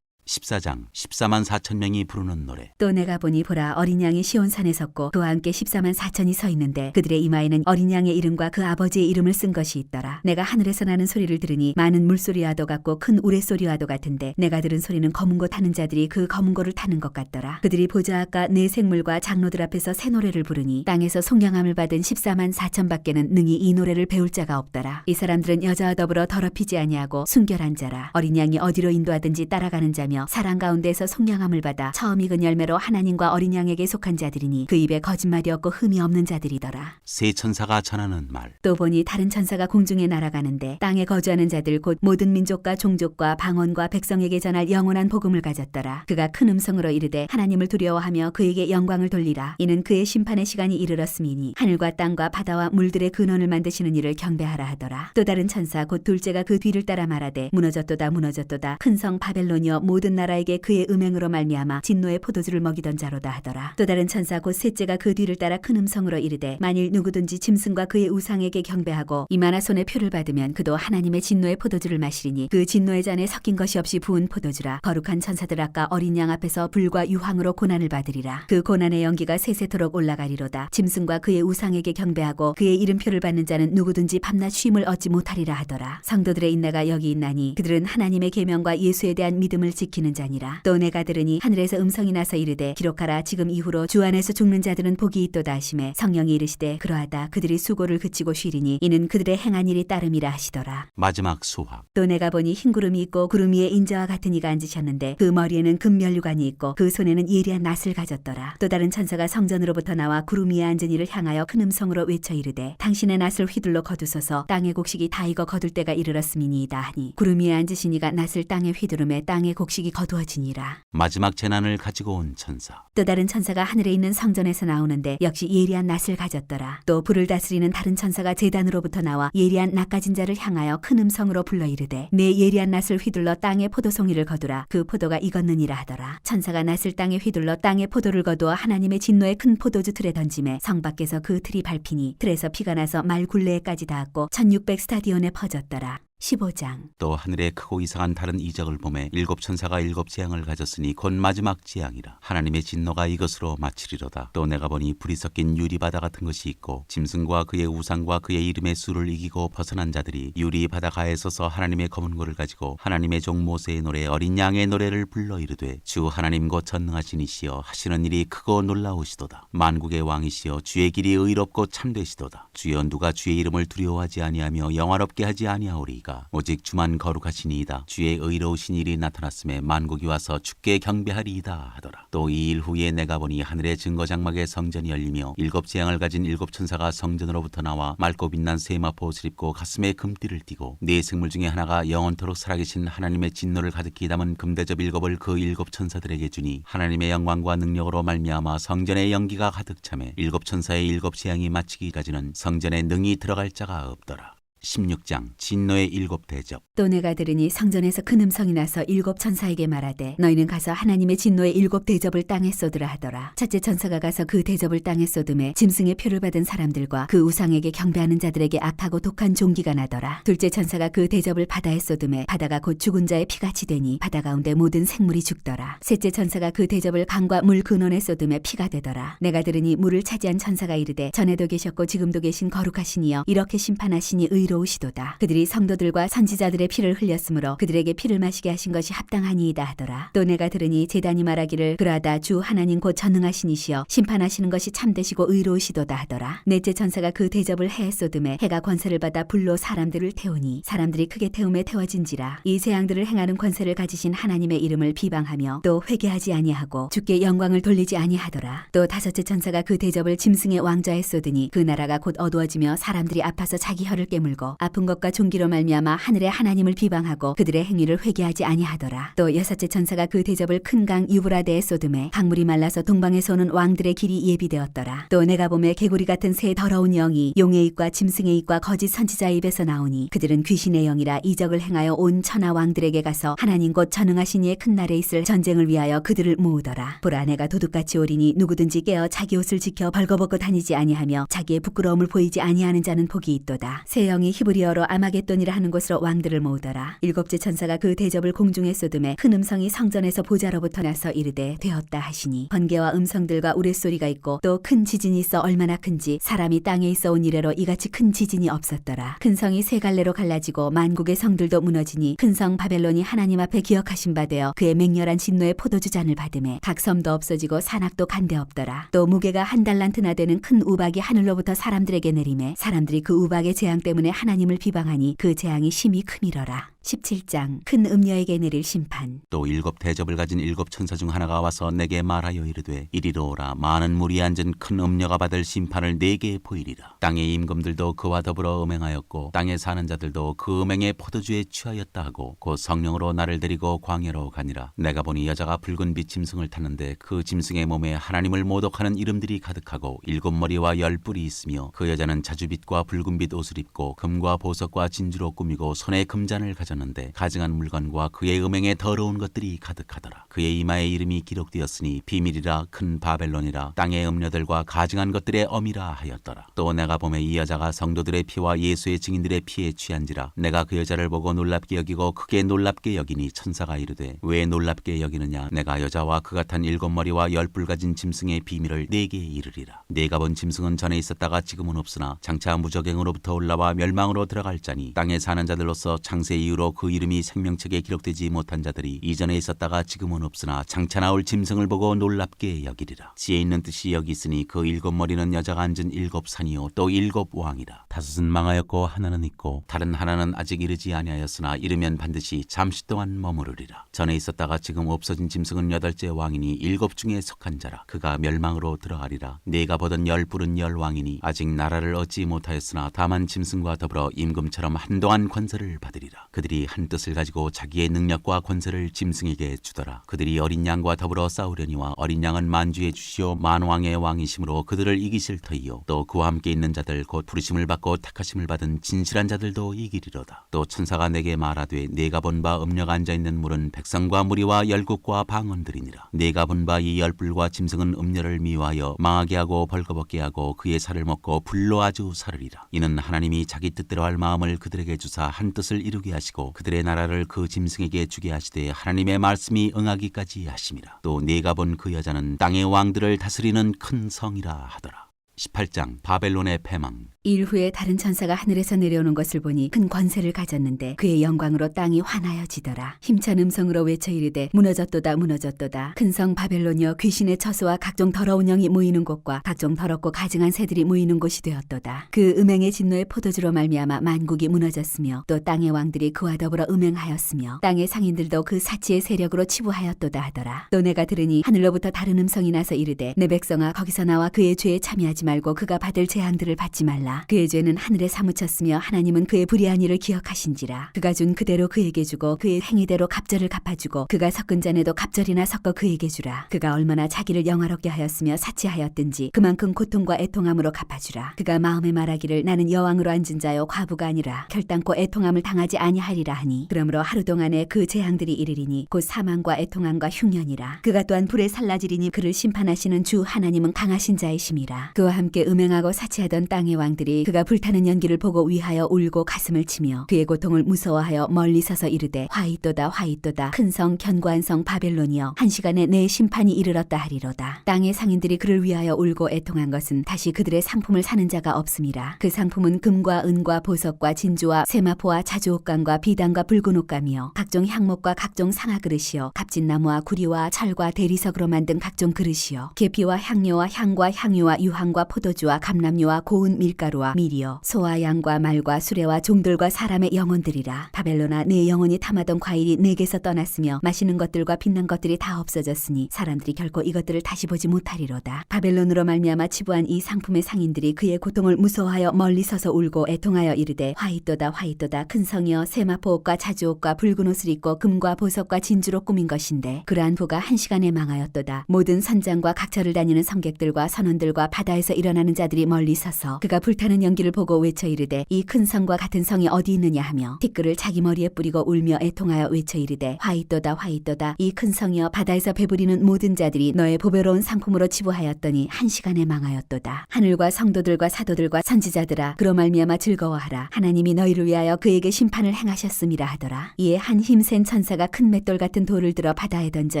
14장 14만 4천 명이 부르는 노래.
또 내가 보니 보라 어린 양이 시온산에 섰고 그와 함께 14만 4천이 서 있는데 그들의 이마에는 어린 양의 이름과 그 아버지의 이름을 쓴 것이 있더라. 내가 하늘에서 나는 소리를 들으니 많은 물소리와도 같고 큰 우레소리와도 같은데 내가 들은 소리는 검은 고 타는 자들이 그 검은 고를 타는 것 같더라. 그들이 보좌 앞과 네 생물과 장로들 앞에서 새 노래를 부르니 땅에서 속량함을 받은 14만 4천 밖에는 능히 이 노래를 배울 자가 없더라. 이 사람들은 여자와 더불어 더럽히지 아니하고 순결한 자라. 어린 양이 어디로 인도하든지 따라가는 자며 사랑 가운데서 속량함을 받아 처음 익은 열매로 하나님과 어린 양에게 속한 자들이니 그 입에 거짓말이 없고 흠이 없는 자들이더라.
세 천사가 전하는 말.
또 보니 다른 천사가 공중에 날아가는데 땅에 거주하는 자들 곧 모든 민족과 종족과 방언과 백성에게 전할 영원한 복음을 가졌더라. 그가 큰 음성으로 이르되 하나님을 두려워하며 그에게 영광을 돌리라. 이는 그의 심판의 시간이 이르렀음이니 하늘과 땅과 바다와 물들의 근원을 만드시는 이를 경배하라 하더라. 또 다른 천사 곧 둘째가 그 뒤를 따라 말하되 무너졌도다 무너졌도다 큰 성 바벨론이여 모든 나라에게 그의 음행으로 말미암아 진노의 포도주를 먹이던 자로다 하더라. 또 다른 천사 곧 셋째가 그 뒤를 따라 큰 음성으로 이르되 만일 누구든지 짐승과 그의 우상에게 경배하고 이마나 손에 표를 받으면 그도 하나님의 진노의 포도주를 마시리니 그 진노의 잔에 섞인 것이 없이 부은 포도주라. 거룩한 천사들 아까 어린 양 앞에서 불과 유황으로 고난을 받으리라. 그 고난의 연기가 세세토록 올라가리로다. 짐승과 그의 우상에게 경배하고 그의 이름표를 받는 자는 누구든지 밤낮 쉼을 얻지 못하리라 하더라. 성도들의 인내가 여기 있나니 그들은 하나님의 계명과 예수에 대한 믿음을 지키는 자니라. 또 내가 들으니 하늘에서 음성이 나서 이르되 기록하라. 지금 이후로 주 안에서 죽는 자들은 복이 있도다 하시매 성령이 이르시되 그러하다. 그들이 수고를 그치고 쉬리니 이는 그들의 행한 일이 따름이라 하시더라.
마지막 수확.
또 내가 보니 흰 구름이 있고 구름 위에 인자와 같은 이가 앉으셨는데 그 머리에는 금면류관이 있고 그 손에는 예리한 낫을 가졌더라. 또 다른 천사가 성전으로부터 나와 구름 위에 앉은 이를 향하여 큰 음성으로 외쳐 이르되 당신의 낫을 휘둘러 거두소서. 땅의 곡식이 다 익어 거둘 때가 이르렀음이니이다 하니 구름 위에 앉으신 이가 낫을 땅에 휘두르매 땅의 곡식이 거두어지니라.
마지막 재난을 가지고 온 천사.
또 다른 천사가 하늘에 있는 성전에서 나오는데 역시 예리한 낫을 가졌더라. 또 불을 다스리는 다른 천사가 제단으로부터 나와 예리한 낫 가진 자를 향하여 큰 음성으로 불러 이르되 내 예리한 낫을 휘둘러 땅에 포도송이를 거두라. 그 포도가 익었느니라 하더라. 천사가 낫을 땅에 휘둘러 땅에 포도를 거두어 하나님의 진노의 큰 포도주 틀에 던짐에 성 밖에서 그 틀이 밟히니 틀에서 피가 나서 말 굴레에까지 닿았고 1600 스타디온에 퍼졌더라. 15장.
또 하늘에 크고 이상한 다른 이적을 보매 일곱 천사가 일곱 재앙을 가졌으니 곧 마지막 재앙이라. 하나님의 진노가 이것으로 마치리로다. 또 내가 보니 불이 섞인 유리바다 같은 것이 있고 짐승과 그의 우상과 그의 이름의 수를 이기고 벗어난 자들이 유리바다 가에 서서 하나님의 검은 고를 가지고 하나님의 종 모세의 노래 어린 양의 노래를 불러 이르되 주 하나님 곧 전능하신 이시여 하시는 일이 크고 놀라우시도다. 만국의 왕이시여 주의 길이 의롭고 참되시도다. 주여 누가 주의 이름을 두려워하지 아니하며 영화롭게 하지 아니하오리이까. 오직 주만 거룩하시니이다. 주의 의로우신 일이 나타났음에 만국이 와서 주께 경배하리이다 하더라. 또 이 일 후에 내가 보니 하늘의 증거장막의 성전이 열리며 일곱 재앙을 가진 일곱 천사가 성전으로부터 나와 맑고 빛난 세마포 옷을 입고 가슴에 금띠를 띠고 네 생물 중에 하나가 영원토록 살아계신 하나님의 진노를 가득히 담은 금대접 일곱을 그 일곱 천사들에게 주니 하나님의 영광과 능력으로 말미암아 성전의 연기가 가득 차매 일곱 천사의 일곱 재앙이 마치기까지는 성전에 능히 들어갈 자가 없더라. 16장 진노의 일곱 대접.
또 내가 들으니 성전에서 큰 음성이 나서 일곱 천사에게 말하되 너희는 가서 하나님의 진노의 일곱 대접을 땅에 쏟으라 하더라. 첫째 천사가 가서 그 대접을 땅에 쏟음에 짐승의 표를 받은 사람들과 그 우상에게 경배하는 자들에게 악하고 독한 종기가 나더라. 둘째 천사가 그 대접을 바다에 쏟음에 바다가 곧 죽은 자의 피같이 되니 바다 가운데 모든 생물이 죽더라. 셋째 천사가 그 대접을 강과 물 근원에 쏟음에 피가 되더라. 내가 들으니 물을 차지한 천사가 이르되 전에도 계셨고 지금도 계신 거룩하시니여 이렇게 심판하시니 의로우시도다. 그들이 성도들과 선지자들의 피를 흘렸으므로 그들에게 피를 마시게 하신 것이 합당하니이다 하더라. 또 내가 들으니 제단이 말하기를 그러하다 주 하나님 곧 전능하시니시여 심판하시는 것이 참되시고 의로우시도다 하더라. 넷째 천사가 그 대접을 해에 쏟음에 해가 권세를 받아 불로 사람들을 태우니 사람들이 크게 태움에 태워진지라. 이 재앙들을 행하는 권세를 가지신 하나님의 이름을 비방하며 또 회개하지 아니하고 주께 영광을 돌리지 아니하더라. 또 다섯째 천사가 그 대접을 짐승의 왕좌에 쏟으니 그 나라가 곧 어두워지며 사람들이 아파서 자기 혀를 깨물고 아픈 것과 종기로 말미암아 하늘의 하나님을 비방하고 그들의 행위를 회개하지 아니하더라. 또 여섯째 천사가 그 대접을 큰 강 유브라데에 쏟음에 강물이 말라서 동방에서 오는 왕들의 길이 예비되었더라. 또 내가 보매 개구리 같은 새 더러운 영이 용의 입과 짐승의 입과 거짓 선지자의 입에서 나오니 그들은 귀신의 영이라 이적을 행하여 온 천하 왕들에게 가서 하나님 곧 전능하신 이의 큰 날에 있을 전쟁을 위하여 그들을 모으더라. 보라 내가 도둑같이 오리니 누구든지 깨어 자기 옷을 지켜 벌거벗고 다니지 아니하며 자기의 부끄러움을 보이지 아니하는 자는 복이 있도다. 새 영이 성이 히브리어로 아마겟돈이라 하는 곳으로 왕들을 모으더라. 일곱째 천사가 그 대접을 공중에 쏟음에 큰 음성이 성전에서 보좌로부터 나서 이르되 되었다 하시니 번개와 음성들과 우레소리가 있고 또 큰 지진이 있어 얼마나 큰지 사람이 땅에 있어 온 이래로 이같이 큰 지진이 없었더라. 큰 성이 세 갈래로 갈라지고 만국의 성들도 무너지니 큰 성 바벨론이 하나님 앞에 기억하신 바 되어 그의 맹렬한 진노의 포도주 잔을 받음에 각 섬도 없어지고 산악도 간데 없더라. 또 무게가 한 달란트나 되는 큰 우박이 하늘로부터 사람들에게 내림에 사람들이 그 우박의 재앙 때문에 하나님을 비방하니 그 재앙이 심히 크미러라. 17장 큰 음녀에게 내릴 심판.
또 일곱 대접을 가진 일곱 천사 중 하나가 와서 내게 말하여 이르되 이리로 오라. 많은 물이 앉은 큰 음녀가 받을 심판을 내게 보이리라. 땅의 임금들도 그와 더불어 음행하였고 땅에 사는 자들도 그 음행의 포도주에 취하였다 하고 곧 성령으로 나를 데리고 광야로 가니라. 내가 보니 여자가 붉은 빛 짐승을 탔는데 그 짐승의 몸에 하나님을 모독하는 이름들이 가득하고 일곱 머리와 열 뿔이 있으며 그 여자는 자주빛과 붉은빛 옷을 입고 금과 보석과 진주로 꾸미고 손에 금잔을 가졌는데 가증한 물건과 그의 음행에 더러운 것들이 가득하더라. 그의 이마에 이름이 기록되었으니 비밀이라 큰 바벨론이라 땅의 음녀들과 가증한 것들의 엄이라 하였더라. 또 내가 보매 이 여자가 성도들의 피와 예수의 증인들의 피에 취한지라. 내가 그 여자를 보고 놀랍게 여기고 크게 놀랍게 여기니 천사가 이르되 왜 놀랍게 여기느냐. 내가 여자와 그가 탄 일곱 머리와 열 뿔 가진 짐승의 비밀을 네게 이르리라. 네가 본 짐승은 전에 있었다가 지금은 없으나 장차 무적행으로부터 올라와 멸망으로 들어갈 자니 땅에 사는 자들로서 창세 이후로 그 이름이 생명책에 기록되지 못한 자들이 이전에 있었다가 지금은 없으나 장차 나올 짐승을 보고 놀랍게 여기리라. 지혜 있는 뜻이 여기 있으니 그 일곱 머리는 여자가 앉은 일곱 산이요 또 일곱 왕이라. 다섯은 망하였고 하나는 있고 다른 하나는 아직 이르지 아니하였으나 이르면 반드시 잠시 동안 머무르리라. 전에 있었다가 지금 없어진 짐승은 여덟째 왕이니 일곱 중에 속한 자라. 그가 멸망으로 들어가리라. 네가 보던 열 뿔은 열 왕이니 아직 나라를 얻지 못하였으나 다만 짐승과 더불어 임금처럼 한동안 권세를 받으리라. 그들이 한 뜻을 가지고 자기의 능력과 권세를 짐승에게 주더라. 그들이 어린 양과 더불어 싸우려니와 어린 양은 만주의 주시오 만왕의 왕이심으로 그들을 이기실 터이요 또 그와 함께 있는 자들 곧 부르심을 받고 택하심을 받은 진실한 자들도 이기리로다. 또 천사가 내게 말하되 네가 본 바 음녀가 앉아있는 물은 백성과 무리와 열국과 방언들이니라. 네가 본 바 이 열불과 짐승은 음녀를 미워하여 망하게 하고 벌거벗게 하고 그의 살을 먹고 불로 아주 사르리라. 이는 하나님이 자기 뜻대로 할 마음을 그들에게 주사 한 뜻을 이루게 하시고 그들의 나라를 그 짐승에게 주게 하시되 하나님의 말씀이 응하기까지 하심이라. 또 네가 본 그 여자는 땅의 왕들을 다스리는 큰 성이라 하더라. 18장 바벨론의 패망.
일 후에 다른 천사가 하늘에서 내려오는 것을 보니 큰 권세를 가졌는데 그의 영광으로 땅이 환하여지더라. 힘찬 음성으로 외쳐 이르되 무너졌도다 무너졌도다. 큰 성 바벨론이여 귀신의 처소와 각종 더러운 영이 모이는 곳과 각종 더럽고 가증한 새들이 모이는 곳이 되었도다. 그 음행의 진노의 포도주로 말미암아 만국이 무너졌으며 또 땅의 왕들이 그와 더불어 음행하였으며 땅의 상인들도 그 사치의 세력으로 치부하였도다 하더라. 또 내가 들으니 하늘로부터 다른 음성이 나서 이르되 내 백성아 거기서 나와 그의 죄에 참여하지 말고 그가 받을 재앙들을 받지 말라. 그의 죄는 하늘에 사무쳤으며 하나님은 그의 불의한 일을 기억하신지라. 그가 준 그대로 그에게 주고 그의 행위대로 갑절을 갚아주고 그가 섞은 잔에도 갑절이나 섞어 그에게 주라. 그가 얼마나 자기를 영화롭게 하였으며 사치하였든지 그만큼 고통과 애통함으로 갚아주라. 그가 마음에 말하기를 나는 여왕으로 앉은 자요 과부가 아니라 결단코 애통함을 당하지 아니하리라 하니 그러므로 하루 동안에 그 재앙들이 이르리니 곧 사망과 애통함과 흉년이라. 그가 또한 불에 살라지리니 그를 심판하시는 주 하나님은 강하신 자이심이라. 그와 함께 음행하고 사치하던 땅의 왕들이 그가 불타는 연기를 보고 위하여 울고 가슴을 치며 그의 고통을 무서워하여 멀리 서서 이르되 화이또다 화이또다. 큰 성 견고한 성 바벨론이여 한 시간에 내 심판이 이르렀다 하리로다. 땅의 상인들이 그를 위하여 울고 애통한 것은 다시 그들의 상품을 사는 자가 없음이라. 그 상품은 금과 은과 보석과 진주와 세마포와 자주옥감과 비단과 붉은 옷감이요 각종 향목과 각종 상아 그릇이요 값진 나무와 구리와 철과 대리석으로 만든 각종 그릇이요 계피와 향료와 향과 향유와 유황과 포도주와 감람류와 고운 밀가루와 밀이요 소와 양과 말과 수레와 종들과 사람의 영혼들이라. 바벨론아 내 영혼이 탐하던 과일이 내게서 떠났으며 마시는 것들과 빛난 것들이 다 없어졌으니 사람들이 결코 이것들을 다시 보지 못하리로다. 바벨론으로 말미암아 치부한 이 상품의 상인들이 그의 고통을 무서워하여 멀리 서서 울고 애통하여 이르되 화이또다 화이또다. 큰 성이여 세마포옷과 자주옷과 붉은 옷을 입고 금과 보석과 진주로 꾸민 것인데 그러한 부가 한 시간에 망하였도다. 모든 선장과 각처를 다니는 성객들과 선원들과 바다에서 일어나는 자들이 멀리 서서 그가 불 불타는 연기를 보고 외쳐 이르되 이 큰 성과 같은 성이 어디 있느냐 하며 티끌을 자기 머리에 뿌리고 울며 애통하여 외쳐 이르되 화이또다 화이또다 이 큰 성이여 바다에서 배부리는 모든 자들이 너의 보배로운 상품으로 치부하였더니 한 시간에 망하였도다. 하늘과 성도들과 사도들과 선지자들아 그로 말미암아 즐거워하라. 하나님이 너희를 위하여 그에게 심판을 행하셨음이라 하더라. 이에 한 힘센 천사가 큰 맷돌 같은 돌을 들어 바다에 던져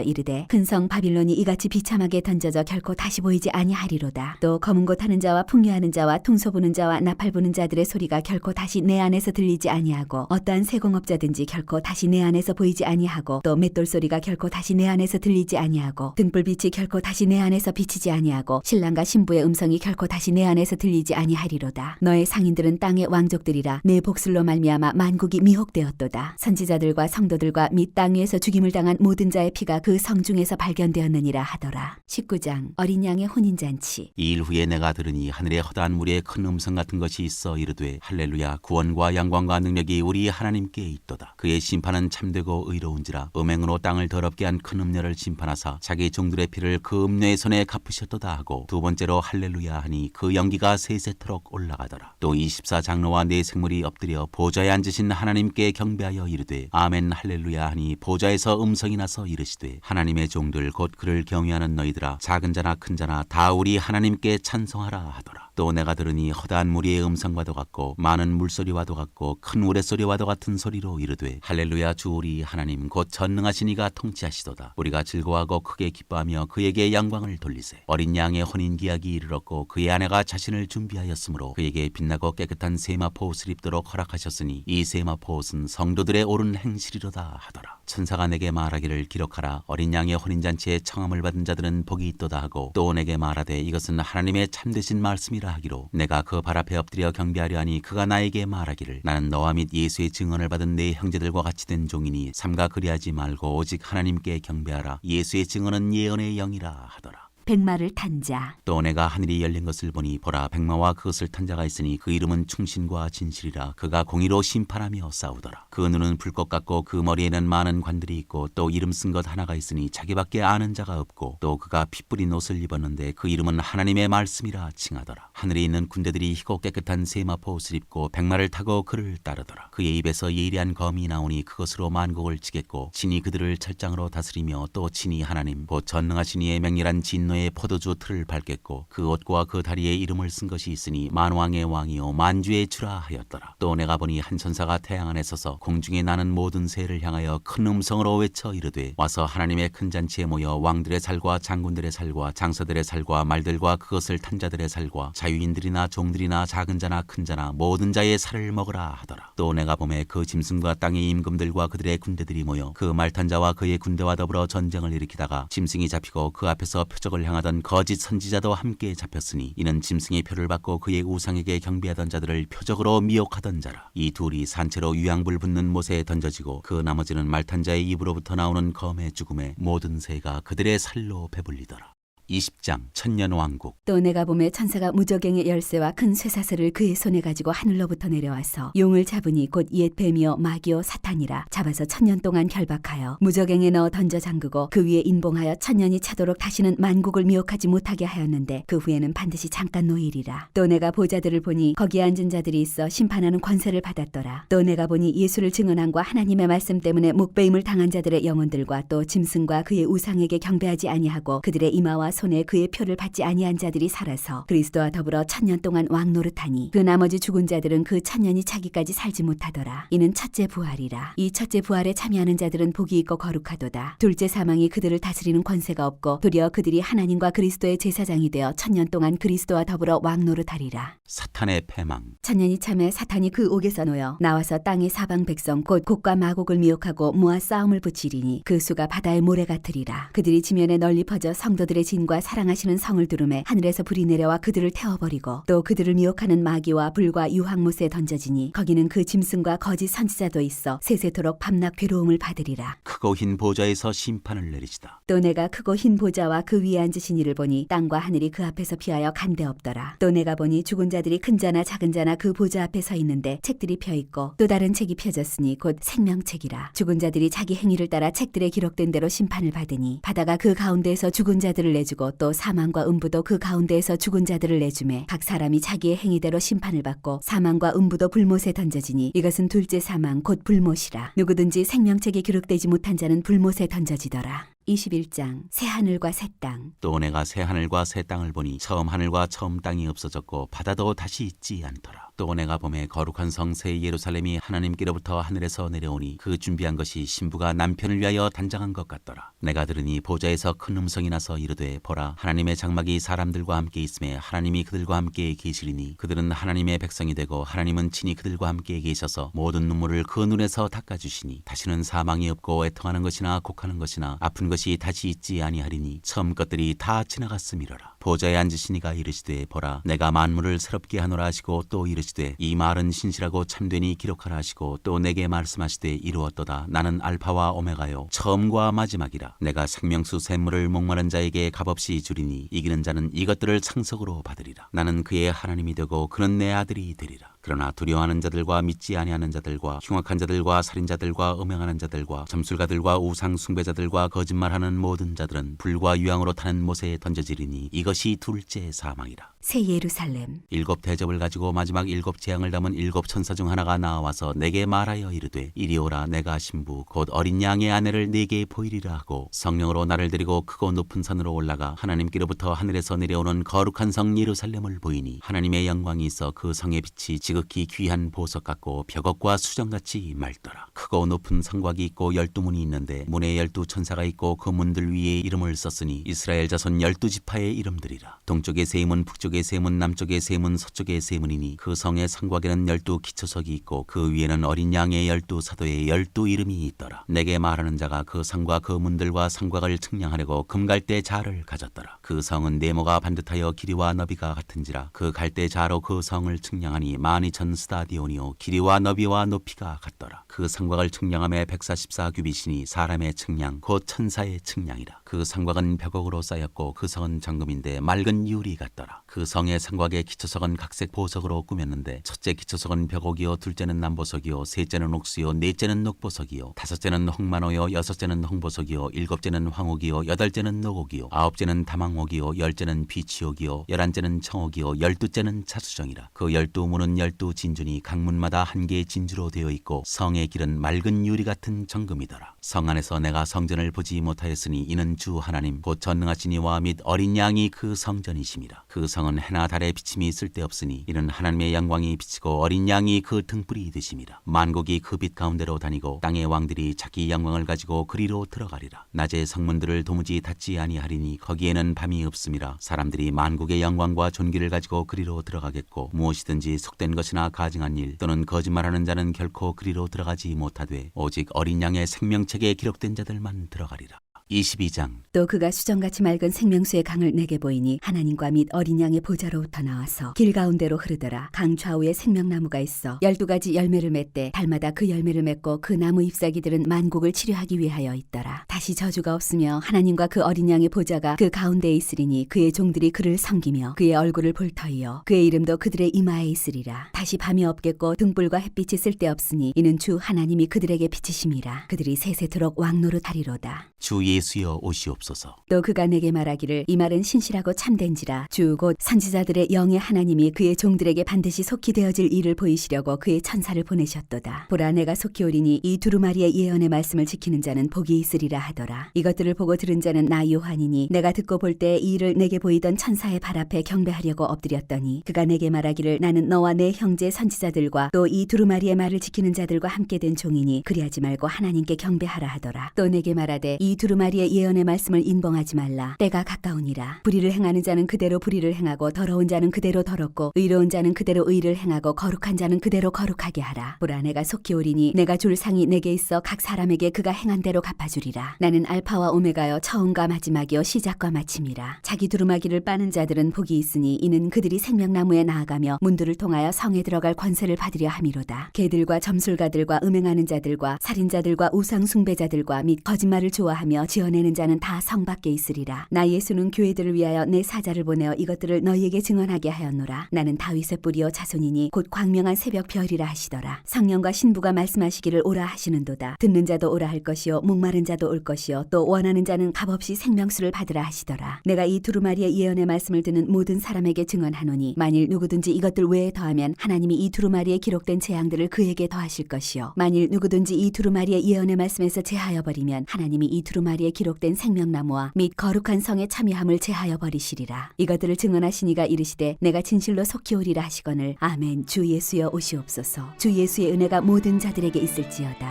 이르되 큰 성 바빌론이 이같이 비참하게 던져져 결코 다시 보이지 아니하리로다. 또 검은 곳 하는 자와 풍요하는 자와 퉁소 부는 자와 나팔 부는 자들의 소리가 결코 다시 내 안에서 들리지 아니하고 어떠한 세공업자든지 결코 다시 내 안에서 보이지 아니하고 또 맷돌 소리가 결코 다시 내 안에서 들리지 아니하고 등불빛이 결코 다시 내 안에서 비치지 아니하고 신랑과 신부의 음성이 결코 다시 내 안에서 들리지 아니하리로다. 너의 상인들은 땅의 왕족들이라 내 복술로 말미암아 만국이 미혹되었도다. 선지자들과 성도들과 및 땅 위에서 죽임을 당한 모든 자의 피가 그 성 중에서 발견되었느니라 하더라. 19장 어린 양의 혼인잔치.
이 일 후에 내가 들으니 하늘에 허다한 무리에 큰 음성 같은 것이 있어 이르되 할렐루야 구원과 영광과 능력이 우리 하나님께 있도다. 그의 심판은 참되고 의로운지라 음행으로 땅을 더럽게 한 큰 음녀를 심판하사 자기 종들의 피를 그 음녀의 손에 갚으셨도다 하고 두 번째로 할렐루야 하니 그 연기가 세세토록 올라가더라. 또 24장로와 네 생물이 엎드려 보좌에 앉으신 하나님께 경배하여 이르되 아멘 할렐루야 하니 보좌에서 음성이 나서 이르시되 하나님의 종들 곧 그를 경외하는 너희들아 작은 자나 큰 자나 다 우리 하나님께 찬송하라 하더라. 또 내가 들으니 허다한 무리의 음성과도 같고 많은 물소리와도 같고 큰 우레소리와도 같은 소리로 이르되 할렐루야 주 우리 하나님 곧 전능하신 이가 통치하시도다. 우리가 즐거워하고 크게 기뻐하며 그에게 영광을 돌리세. 어린 양의 혼인기약이 이르렀고 그의 아내가 자신을 준비하였으므로 그에게 빛나고 깨끗한 세마포 옷을 입도록 허락하셨으니 이 세마포 옷은 성도들의 옳은 행실이로다 하더라. 천사가 내게 말하기를 기록하라. 어린 양의 혼인잔치에 청함을 받은 자들은 복이 있도다 하고 또 내게 말하되 이것은 하나님의 참되신 말씀이라 하기로 내가 그 발 앞에 엎드려 경배하려 하니 그가 나에게 말하기를 나는 너와 및 예수의 증언을 받은 네 형제들과 같이 된 종이니 삼가 그리하지 말고 오직 하나님께 경배하라. 예수의 증언은 예언의 영이라 하더라.
백마를 탄 자.
또 내가 하늘이 열린 것을 보니 보라 백마와 그것을 탄 자가 있으니 그 이름은 충신과 진실이라. 그가 공의로 심판하며 싸우더라. 그 눈은 불꽃 같고 그 머리에는 많은 관들이 있고 또 이름 쓴 것 하나가 있으니 자기밖에 아는 자가 없고 또 그가 피 뿌린 옷을 입었는데 그 이름은 하나님의 말씀이라 칭하더라. 하늘에 있는 군대들이 희고 깨끗한 세마포 옷을 입고 백마를 타고 그를 따르더라. 그의 입에서 예리한 검이 나오니 그것으로 만국을 치겠고 친히 그들을 철장으로 다스리며 또 친히 하나님 곧 전능하신 이의 맹렬한 진노의 포도주 틀을 밟겠고 그 옷과 그 다리에 이름을 쓴 것이 있으니 만왕의 왕이요 만주의 주라 하였더라. 또 내가 보니 한 천사가 태양 안에 서서 공중에 나는 모든 새를 향하여 큰 음성으로 외쳐 이르되 와서 하나님의 큰 잔치에 모여 왕들의 살과 장군들의 살과 장서들의 살과 말들과 그것을 탄 자들의 살과 자유인들이나 종들이나 작은 자나 큰 자나 모든 자의 살을 먹으라 하더라. 또 내가 보매 그 짐승과 땅의 임금들과 그들의 군대들이 모여 그 말탄 자와 그의 군대와 더불어 전쟁을 일으키다가 짐승이 잡히고 그 앞에서 표적을 향하던 거짓 선지자도 함께 잡혔으니 이는 짐승의 표를 받고 그의 우상에게 경배하던 자들을 표적으로 미혹하던 자라. 이 둘이 산채로 유황불 붙는 못에 던져지고 그 나머지는 말탄 자의 입으로부터 나오는 검의 죽음에 모든 새가 그들의 살로 배불리더라. 20장 천년왕국.
또 내가 보매 천사가 무저갱의 열쇠와 큰 쇠사슬을 그의 손에 가지고 하늘로부터 내려와서 용을 잡으니 곧 옛 뱀이요 마귀요 사탄이라. 잡아서 1000년 동안 결박하여 무저갱에 넣어 던져 잠그고 그 위에 인봉하여 1000년이 차도록 다시는 만국을 미혹하지 못하게 하였는데 그 후에는 반드시 잠깐 노일이라. 또 내가 보좌들을 보니 거기에 앉은 자들이 있어 심판하는 권세를 받았더라. 또 내가 보니 예수를 증언함과 하나님의 말씀 때문에 목배임을 당한 자들의 영혼들과 또 짐승과 그의 우상에게 경배하지 아니하고 그들의 이마와 손에 그의 표를 받지 아니한 자들이 살아서 그리스도와 더불어 1000년 동안 왕노릇하니 그 나머지 죽은 자들은 그 1000년이 차기까지 살지 못하더라. 이는 첫째 부활이라. 이 첫째 부활에 참여하는 자들은 복이 있고 거룩하도다. 둘째 사망이 그들을 다스리는 권세가 없고 도리어 그들이 하나님과 그리스도의 제사장이 되어 1000년 동안 그리스도와 더불어 왕노릇하리라.
사탄의 패망.
1000년이 참에 사탄이 그 옥에서 놓여 나와서 땅의 사방 백성 곧 곡과 마곡을 미혹하고 모아 싸움을 붙이리니 그 수가 바다의 모래 같으리라. 그들이 지면에 널리 퍼져 성도들의 진과 사랑하시는 성을 두르매 하늘에서 불이 내려와 그들을 태워버리고 또 그들을 미혹하는 마귀와 불과 유황못에 던져지니 거기는 그 짐승과 거짓 선지자도 있어 세세토록 밤낮 괴로움을 받으리라.
크고 흰 보좌에서 심판을 내리시다.
또 내가 크고 흰 보좌와 그 위에 앉으신 이를 보니 땅과 하늘이 그 앞에서 피하여 간데 없더라. 또 내가 보니 죽은 자들이 큰 자나 작은 자나 그 보좌 앞에 서 있는데 책들이 펴 있고 또 다른 책이 펴졌으니 곧 생명책이라. 죽은 자들이 자기 행위를 따라 책들에 기록된 대로 심판을 받으니 바다가 그 가운데에서 죽은 자들을 내주고 내주고 또 사망과 음부도 그 가운데에서 죽은 자들을 내주매 각 사람이 자기의 행위대로 심판을 받고 사망과 음부도 불못에 던져지니 이것은 둘째 사망 곧 불못이라. 누구든지 생명책에 기록되지 못한 자는 불못에 던져지더라. 21장 새 하늘과 새 땅.
또 내가 새 하늘과 새 땅을 보니 처음 하늘과 처음 땅이 없어졌고 바다도 다시 있지 않더라. 또 내가 보매 거룩한 성 새 예루살렘이 하나님께로부터 하늘에서 내려오니 그 준비한 것이 신부가 남편을 위하여 단장한 것 같더라. 내가 들으니 보좌에서 큰 음성이 나서 이르되 보라 하나님의 장막이 사람들과 함께 있음에 하나님이 그들과 함께 계시리니 그들은 하나님의 백성이 되고 하나님은 친히 그들과 함께 계셔서 모든 눈물을 그 눈에서 닦아주시니 다시는 사망이 없고 애통하는 것이나 곡하는 것이나 아픈 것이 다시 있지 아니하리니 처음 것들이 다 지나갔음이로라. 보좌에 앉으시니가 이르시되 보라 내가 만물을 새롭게 하노라 하시고 또 이르시되 이 말은 신실하고 참되니 기록하라 하시고 또 내게 말씀하시되 이루었도다. 나는 알파와 오메가요 처음과 마지막이라. 내가 생명수 샘물을 목마른 자에게 값없이 주리니 이기는 자는 이것들을 상속으로 받으리라. 나는 그의 하나님이 되고 그는 내 아들이 되리라. 그러나 두려워하는 자들과 믿지 아니하는 자들과 흉악한 자들과 살인자들과 음행하는 자들과 점술가들과 우상 숭배자들과 거짓말하는 모든 자들은 불과 유황으로 타는 못에 던져지리니 이것이 둘째 사망이라.
새 예루살렘.
7 대접을 가지고 마지막 7 재앙을 담은 7 천사 중 하나가 나와서 내게 말하여 이르되 이리 오라. 내가 신부 곧 어린 양의 아내를 네게 보이리라 하고 성령으로 나를 데리고 크고 높은 산으로 올라가 하나님께로부터 하늘에서 내려오는 거룩한 성 예루살렘을 보이니 하나님의 영광이 있어 그 성의 빛이 지극히 귀한 보석 같고 벽옥과 수정같이 맑더라. 크고 높은 성곽이 있고 12문이 있는데 문에 12 천사가 있고 그 문들 위에 이름을 썼으니 이스라엘 자손 12지파의 이름들이라. 동쪽의 세 문, 북쪽의 세 문, 남쪽의 세 문, 서쪽의 세 문이니 그 성의 성곽에는 12 기초석이 있고 그 위에는 어린 양의 12 사도의 12 이름이 있더라. 내게 말하는 자가 그 성과 그 문들과 성곽을 측량하려고 금갈대 자를 가졌더라. 그 성은 네모가 반듯하여 길이와 너비가 같은지라. 그 갈대 자로 그 성을 측량하니 12,000 스타디온이요 길이와 너비와 높이가 같더라. 그 성곽을 측량함에 144 규빗이니 사람의 측량 곧 천사의 측량이라. 그 성곽은 벽옥으로 쌓였고 그 성은 정금인데 맑은 유리 같더라. 그 성의 성곽의 기초석은 각색 보석으로 꾸몄는데 첫째 기초석은 벽옥이요 둘째는 남보석이요 셋째는 옥수요 넷째는 녹보석이요 다섯째는 홍만호요 여섯째는 홍보석이요 일곱째는 황옥이요 여덟째는 녹옥이요 아홉째는 다망옥이요 열째는 비치옥이요 열한째는 청옥이요 열두째는 차수정이라. 그 12문은 12 진주니 각 문마다 한 개의 진주로 되어 있고 성의 길은 맑은 유리 같은 정금이더라. 성 안에서 내가 성전을 보지 못하였으니 이는 주 하나님 곧 전능하신 이와 및 어린 양이 그 성전이심이라. 그 성은 해나 달의 비침이 쓸데없으니 이는 하나님의 영광이 비치고 어린 양이 그 등불이 되심이라. 만국이 그 빛 가운데로 다니고 땅의 왕들이 자기 영광을 가지고 그리로 들어가리라. 낮에 성문들을 도무지 닫지 아니하리니 거기에는 밤이 없음이라. 사람들이 만국의 영광과 존귀를 가지고 그리로 들어가겠고 무엇이든지 속된 것이나 가증한 일 또는 거짓말하는 자는 결코 그리로 들어가지 못하되 오직 어린 양의 생명책에 기록된 자들만 들어가리라. 22장.
또 그가 수정같이 맑은 생명수의 강을 내게 보이니 하나님과 및 어린 양의 보좌로부터 나와서 길 가운데로 흐르더라. 강 좌우에 생명나무가 있어 12가지 열매를 맺되 달마다 그 열매를 맺고 그 나무 잎사귀들은 만국을 치료하기 위하여 있더라. 다시 저주가 없으며 하나님과 그 어린 양의 보좌가 그 가운데에 있으리니 그의 종들이 그를 섬기며 그의 얼굴을 볼 터이요 그의 이름도 그들의 이마에 있으리라. 다시 밤이 없겠고 등불과 햇빛이 쓸데없으니 이는 주 하나님이 그들에게 비치심이라. 그들이 세세토록 왕노릇하리로다.
주 예수여 오시옵소서.
또 그가 내게 말하기를 이 말은 신실하고 참된지라. 주 곧 선지자들의 영의 하나님이 그의 종들에게 반드시 속히 되어질 일을 보이시려고 그의 천사를 보내셨도다. 보라 내가 속히 오리니 이 두루마리의 예언의 말씀을 지키는 자는 복이 있으리라 하더라. 이것들을 보고 들은 자는 나 요한이니 내가 듣고 볼 때 이 일을 내게 보이던 천사의 발 앞에 경배하려고 엎드렸더니 그가 내게 말하기를 나는 너와 내 형제 선지자들과 또 이 두루마리의 말을 지키는 자들과 함께 된 종이니 그리하지 말고 하나님께 경배하라 하더라. 또 내게 말하되 이 두루마리의 예언의 말씀을 인봉하지 말라. 때가 가까우니라. 불의를 행하는 자는 그대로 불의를 행하고 더러운 자는 그대로 더럽고 의로운 자는 그대로 의를 행하고 거룩한 자는 그대로 거룩하게 하라. 보라 내가 속히 오리니 내가 줄 상이 내게 있어 각 사람에게 그가 행한 대로 갚아주리라. 나는 알파와 오메가여 처음과 마지막이요 시작과 마침이라. 자기 두루마기를 빠는 자들은 복이 있으니 이는 그들이 생명나무에 나아가며 문들을 통하여 성에 들어갈 권세를 받으려 함이로다. 개들과 점술가들과 음행하는 자들과 살인자들과 우상 숭배자들과 및 거짓말을 좋아하며 지어내는 자는 다 성 밖에 있으리라. 나 예수는 교회들을 위하여 내 사자를 보내어 이것들을 너희에게 증언하게 하였노라. 나는 다윗의 뿌리요 자손이니 곧 광명한 새벽 별이라 하시더라. 성령과 신부가 말씀하시기를 오라 하시는도다. 듣는 자도 오라 할 것이요 목마른 자도 올 것이요 또 원하는 자는 값없이 생명수를 받으라 하시더라. 내가 이 두루마리의 예언의 말씀을 듣는 모든 사람에게 증언하노니 만일 누구든지 이것들 외에 더하면 하나님이 이 두루마리에 기록된 재앙들을 그에게 더하실 것이요 만일 누구든지 이 두루마리의 예언의 말씀에서 제하여 버리면 하나님이 이 두루마리에 기록된 생명나무와 및 거룩한 성의 참여함을 제하여 버리시리라. 이것들을 증언하시니가 이르시되 내가 진실로 속히 오리라 하시거늘 아멘. 주 예수여 오시옵소서. 주 예수의 은혜가 모든 자들에게 있을지어다.